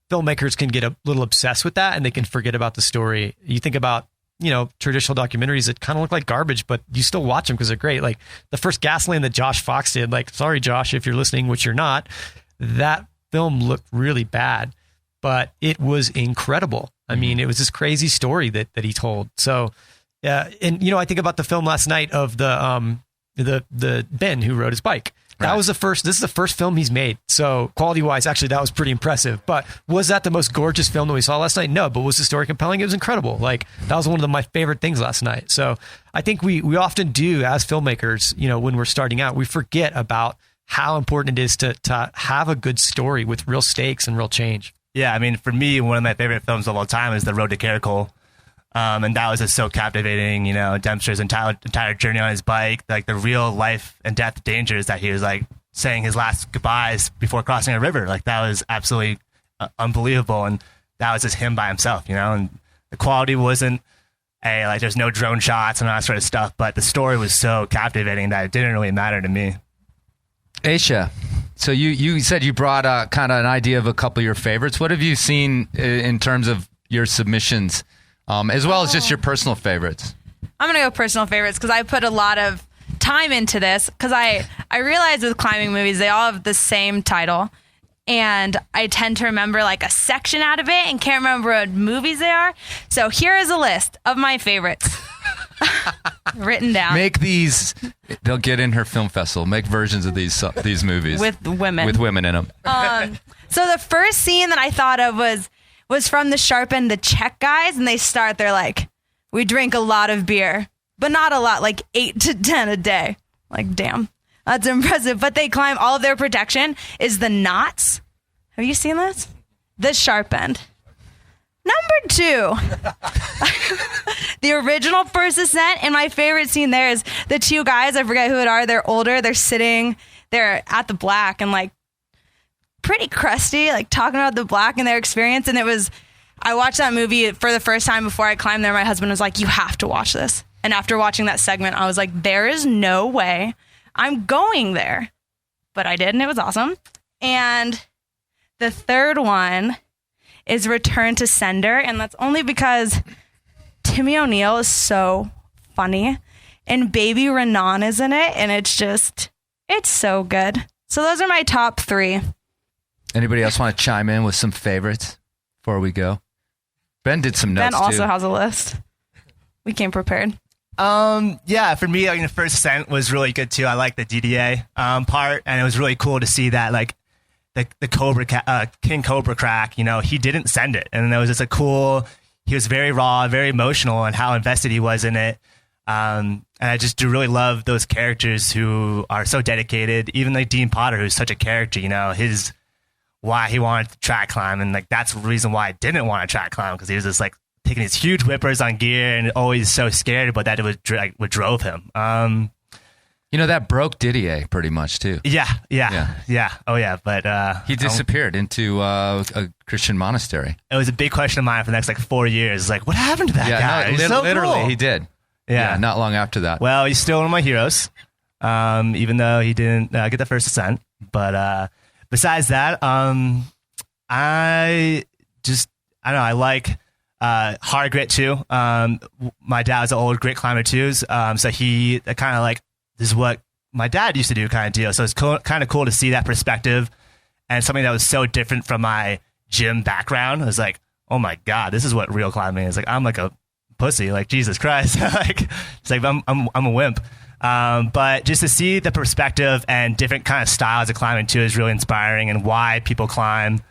filmmakers can get a little obsessed with that and they can forget about the story. You think about, traditional documentaries that kind of look like garbage, but you still watch them because they're great. Like the first Gasland that Josh Fox did, like, sorry, Josh, if you're listening, which you're not, that film looked really bad, but it was incredible. I mean, it was this crazy story that he told. So, and I think about the film last night of the Ben who rode his bike. That was this is the first film he's made. So quality wise, actually, that was pretty impressive. But was that the most gorgeous film that we saw last night? No, but was the story compelling? It was incredible. Like that was one of my favorite things last night. So I think we often do as filmmakers, when we're starting out, we forget about how important it is to have a good story with real stakes and real change. Yeah. I mean, for me, one of my favorite films of all time is The Road to Caracol. And that was just so captivating, Dempster's entire journey on his bike, like the real life and death dangers that he was like saying his last goodbyes before crossing a river. Like that was absolutely unbelievable. And that was just him by himself, and the quality wasn't like there's no drone shots and all that sort of stuff, but the story was so captivating that it didn't really matter to me. Aisha, so you said you brought kind of an idea of a couple of your favorites. What have you seen in terms of your submissions? As well as just your personal favorites. I'm going to go personal favorites because I put a lot of time into this because I realize with climbing movies, they all have the same title. And I tend to remember like a section out of it and can't remember what movies they are. So here is a list of my favorites written down. Make these, they'll get in her film festival, make versions of these movies. With women. With women in them. So the first scene that I thought of was was from the Sharp End, the Czech guys, and they're like, we drink a lot of beer, but not a lot, like 8 to 10 a day. Like, damn, that's impressive. But they climb, all of their protection is the knots. Have you seen this? The Sharp End. Number 2, the original first ascent, and my favorite scene there is the 2 guys, I forget who it are, they're older, they're at the Black and like pretty crusty, like talking about the Black and their experience. And I watched that movie for the first time before I climbed there. My husband was like, you have to watch this. And after watching that segment, I was like, there is no way I'm going there. But I did, and it was awesome. And the third one is Return to Sender, and that's only because Timmy O'Neill is so funny, and Baby Renan is in it, and it's so good. So those are my top 3. Anybody else want to chime in with some favorites before we go? Ben did some notes, Ben also too. has a list. We came prepared. Yeah, for me, the first ascent was really good too. I like the DDA part, and it was really cool to see that like the Cobra King Cobra crack. He didn't send it, and it was just he was very raw, very emotional, and how invested he was in it. And I just do really love those characters who are so dedicated. Even like Dean Potter, who's such a character. Why he wanted to track climb, and like that's the reason why I didn't want to track climb, because he was just like taking these huge whippers on gear and always so scared, but that it what drove him. That broke Didier pretty much too. Yeah. Oh yeah, but he disappeared into a Christian monastery. It was a big question of mine for the next 4 years. Like, what happened to that guy? No, He's so literally, cool. he did. Yeah, not long after that. Well, he's still one of my heroes, even though he didn't get the first ascent. But besides that, I don't know. I like hard grit too. My dad was an old grit climber too, so he kind of like, this is what my dad used to do kind of deal. So it's kind of cool to see that perspective and something that was so different from my gym background. I was like, oh my God, this is what real climbing is. Like, I'm like a pussy, like Jesus Christ. Like, it's like, I'm a wimp. But just to see the perspective and different kind of styles of climbing too is really inspiring, and why people climb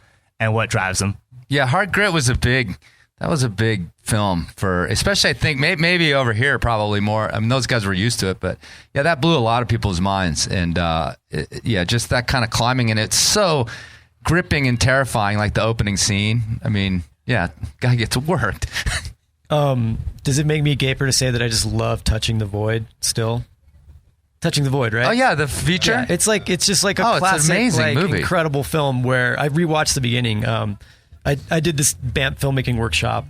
and what drives them. Yeah. Hard Grit was a big film for, especially I think maybe over here, probably more. I mean, those guys were used to it, but yeah, that blew a lot of people's minds. And just that kind of climbing, and it's so gripping and terrifying, like the opening scene. I mean, yeah, gotta get to work. Does it make me gaper to say that I just love Touching the Void still? Touching the Void, right? Oh yeah, the feature. Yeah, it's just like a classic, it's an amazing movie. Incredible film where I rewatched the beginning. I did this BAMP filmmaking workshop.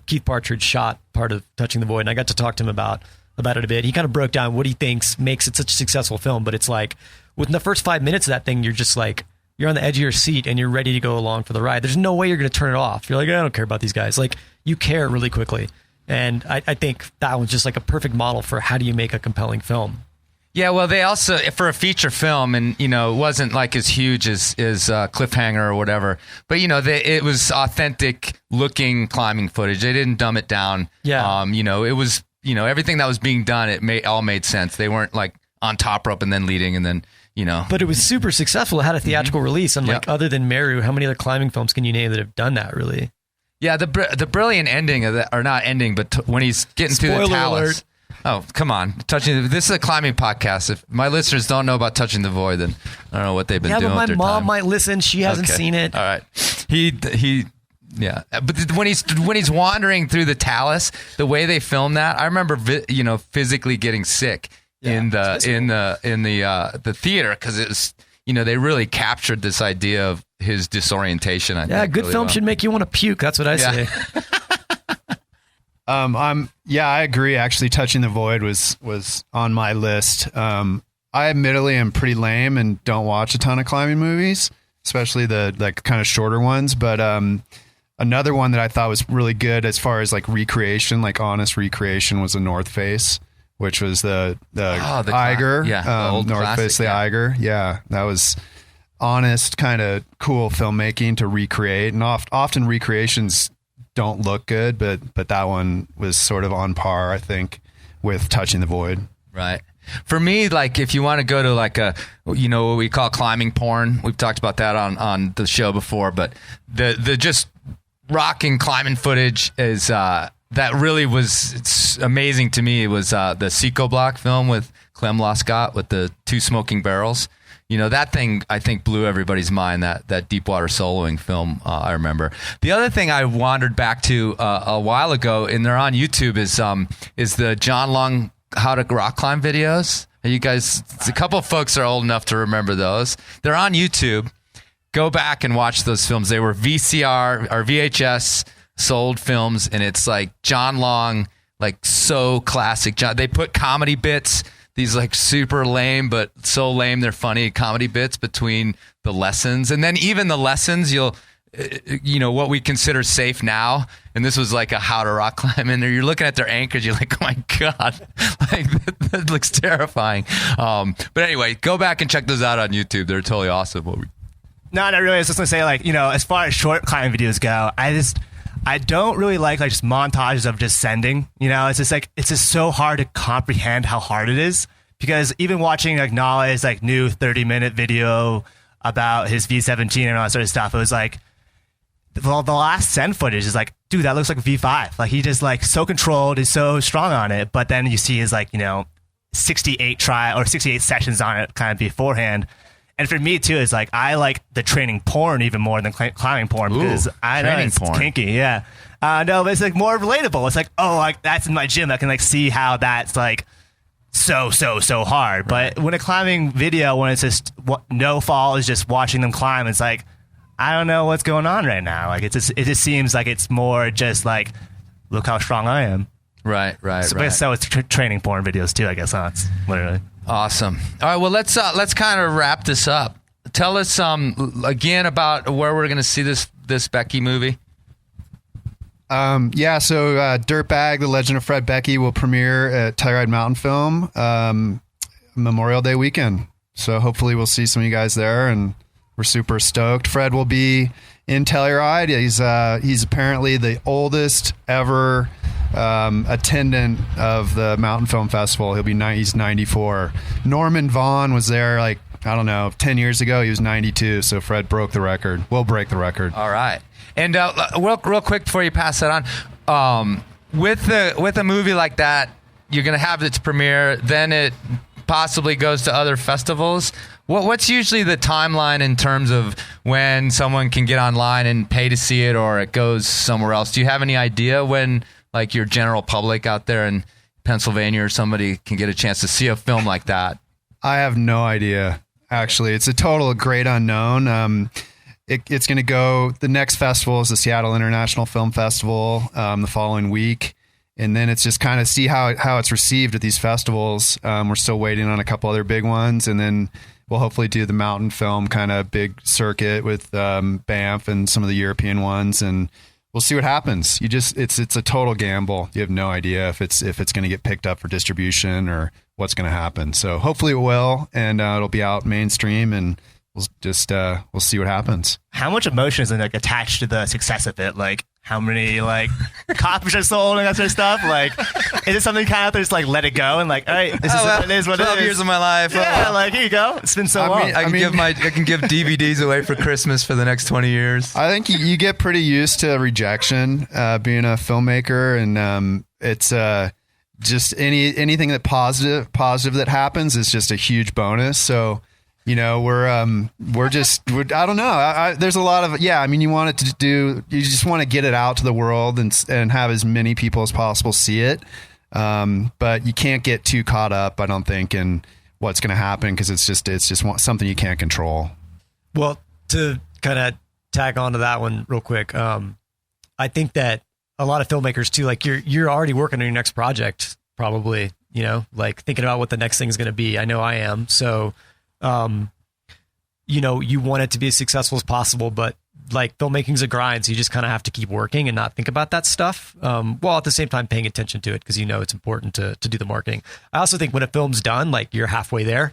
Keith Partridge shot part of Touching the Void, and I got to talk to him about it a bit. He kind of broke down what he thinks makes it such a successful film, but it's like within the first 5 minutes of that thing, you're just like, you're on the edge of your seat and you're ready to go along for the ride. There's no way you're going to turn it off. You're like, I don't care about these guys. Like, you care really quickly. And I think that one's just like a perfect model for how do you make a compelling film. Yeah, well, they also, for a feature film, and, it wasn't like as huge as Cliffhanger or whatever, but, it was authentic looking climbing footage. They didn't dumb it down. Yeah. It was, everything that was being done, all made sense. They weren't like on top rope and then leading and then, But it was super successful. It had a theatrical release. And like, other than Meru, how many other climbing films can you name that have done that, really? Yeah, the brilliant ending of that, or not ending, but when he's getting through the talus. Alert. Oh, come on. This is a climbing podcast. If my listeners don't know about Touching the Void, then I don't know what they've been doing with their time. Yeah, but my mom might listen. She hasn't seen it. All right. Yeah. But when he's wandering through the talus, the way they filmed that, I remember physically getting sick in the theater, because it was, they really captured this idea of his disorientation. I think good film should make you want to puke. That's what I say. I agree. Actually, Touching the Void was on my list. I admittedly am pretty lame and don't watch a ton of climbing movies, especially the like kind of shorter ones. But another one that I thought was really good as far as like recreation, like honest recreation, was the North Face, which was the Eiger, the old North classic, Face, the Eiger. Yeah, that was honest, kind of cool filmmaking to recreate, and often recreations don't look good, but that one was sort of on par, I think, with Touching the Void. Right. For me, like, if you want to go to like what we call climbing porn, we've talked about that on the show before, but the just rock and climbing footage is that really was it's amazing to me. It was the Seco Block film with Clem Loscott with the 2 smoking barrels. You know, that thing, I think, blew everybody's mind, that Deepwater soloing film, I remember. The other thing I wandered back to a while ago, and they're on YouTube, is the John Long How to Rock Climb videos. You guys, a couple of folks are old enough to remember those. They're on YouTube. Go back and watch those films. They were VCR or VHS sold films, and it's like John Long, like so classic. They put comedy bits, these like super lame, but so lame they're funny comedy bits between the lessons. And then even the lessons, you know, what we consider safe now. And this was like a how to rock climb in there. You're looking at their anchors. You're like, oh my God, like that looks terrifying. But anyway, go back and check those out on YouTube. They're totally awesome. No, not really. I was just going to say, like, you know, as far as short climbing videos go, I don't really like just montages of descending. You know, it's just so hard to comprehend how hard it is, because even watching like Nala's like new 30-minute video about his V17 and all that sort of stuff, it was like the last send footage is like, dude, that looks like a V5. Like he just like so controlled, is so strong on it. But then you see his like, you know, 68 sessions on it kind of beforehand. And for me too, it's like I like the training porn even more than climbing porn, because I know it's kinky. Yeah, no, but it's like more relatable. It's like, oh, like that's in my gym. I can like see how that's like so hard. Right. But when a climbing video, when it's just no fall, is just watching them climb, it's like I don't know what's going on right now. Like it just seems like it's more just like, look how strong I am. Right. So it's training porn videos too, I guess. Huh? It's literally. Awesome. All right, well, let's kind of wrap this up. Tell us again about where we're going to see this Beckey movie. So Dirtbag, The Legend of Fred Beckey will premiere at Telluride Mountain Film Memorial Day weekend. So hopefully we'll see some of you guys there, and we're super stoked. Fred will be in Telluride. He's apparently the oldest ever attendant of the Mountain Film Festival. He's 94. Norman Vaughn was there 10 years ago. He was 92. So Fred broke the record. We'll break the record. All right. And real quick before you pass that on, with a movie like that, you're going to have its premiere, then it possibly goes to other festivals. What's usually the timeline in terms of when someone can get online and pay to see it, or it goes somewhere else? Do you have any idea when like your general public out there in Pennsylvania or somebody can get a chance to see a film like that? I have no idea. Actually, it's a total great unknown. It's going to go. The next festival is the Seattle International Film Festival the following week, and then it's just kind of see how it's received at these festivals. We're still waiting on a couple other big ones, and then we'll hopefully do the mountain film kind of big circuit with Banff and some of the European ones, and we'll see what happens. It's a total gamble. You have no idea if it's going to get picked up for distribution or what's going to happen. So hopefully it will, and it'll be out mainstream, and we'll just we'll see what happens. How much emotion is like attached to the success of it? Like how many like copies are sold and that sort of stuff? Like is it something kind of just like let it go and like, all right, this is what it is. 12 years of my life. Yeah, like here you go. It's been so long. I can give DVDs away for Christmas for the next 20 years. I think you get pretty used to rejection being a filmmaker, and it's just anything that positive that happens is just a huge bonus. So, you know, we're I don't know. There's a lot of, you just want to get it out to the world and have as many people as possible see it. But you can't get too caught up, I don't think, in what's going to happen, because it's just something you can't control. Well, to kind of tag on to that one real quick. I think that a lot of filmmakers too, like you're already working on your next project, probably, you know, like thinking about what the next thing is going to be. I know I am. So, you know, you want it to be as successful as possible, but like filmmaking's a grind. So you just kind of have to keep working and not think about that stuff. While at the same time paying attention to it, because you know it's important to do the marketing. I also think when a film's done, like you're halfway there,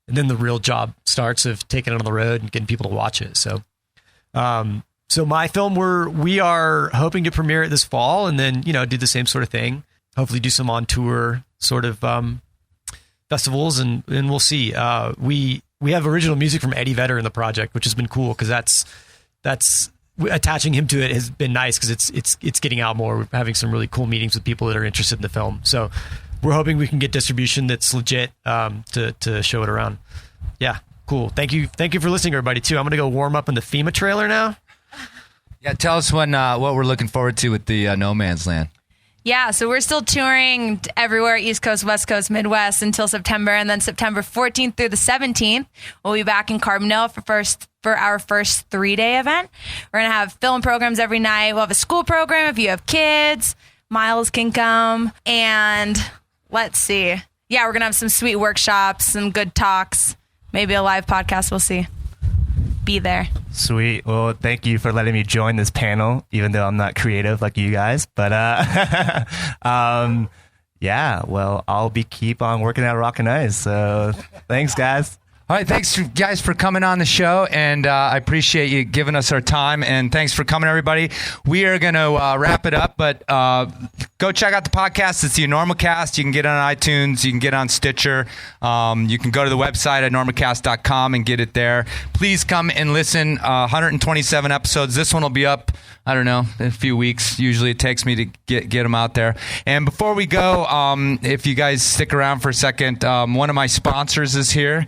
and then the real job starts of taking it on the road and getting people to watch it. So, so my film, we are hoping to premiere it this fall, and then, you know, do the same sort of thing. Hopefully do some on tour sort of festivals, and we'll see. We have original music from Eddie Vedder in the project, which has been cool, because that's attaching him to it has been nice because it's getting out more. We're having some really cool meetings with people that are interested in the film. So we're hoping we can get distribution that's legit to show it around. Yeah, cool. Thank you for listening, everybody. Too. I'm gonna go warm up in the FEMA trailer now. Yeah, tell us what we're looking forward to with the No Man's Land. Yeah, so we're still touring everywhere, East Coast, West Coast, Midwest, until September. And then September 14th through the 17th, we'll be back in Carbondale for our first 3-day event. We're going to have film programs every night. We'll have a school program if you have kids. Miles can come. And let's see. Yeah, we're going to have some sweet workshops, some good talks, maybe a live podcast. We'll see. Be there. Sweet. Well, thank you for letting me join this panel, even though I'm not creative like you guys. But yeah, well, I'll keep on working at Rock and Ice. So thanks, guys. All right, thanks guys for coming on the show, and I appreciate you giving us our time, and thanks for coming, everybody. We are going to wrap it up, but go check out the podcast. It's the Enormocast. You can get it on iTunes. You can get it on Stitcher. You can go to the website at enormocast.com and get it there. Please come and listen. 127 episodes. This one will be up, I don't know, in a few weeks. Usually it takes me to get them out there. And before we go, if you guys stick around for a second, one of my sponsors is here.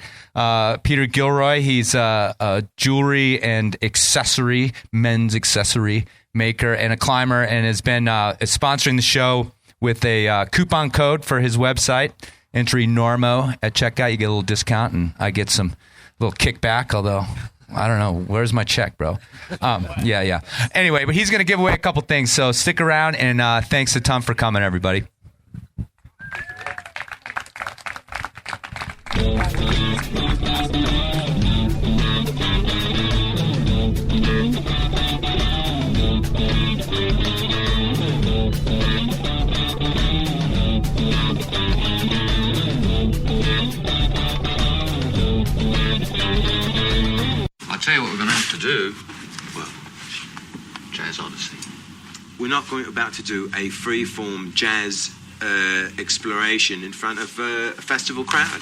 Peter Gilroy. He's a jewelry and men's accessory maker and a climber, and has been sponsoring the show with a coupon code for his website. Enter Enormo at checkout. You get a little discount, and I get some little kickback, although I don't know. Where's my check, bro? Yeah. Anyway, but he's going to give away a couple things, so stick around, and thanks a ton for coming, everybody. I'll tell you what we're going to have to do. Well, Jazz Odyssey. We're not about to do a free-form jazz exploration in front of a festival crowd.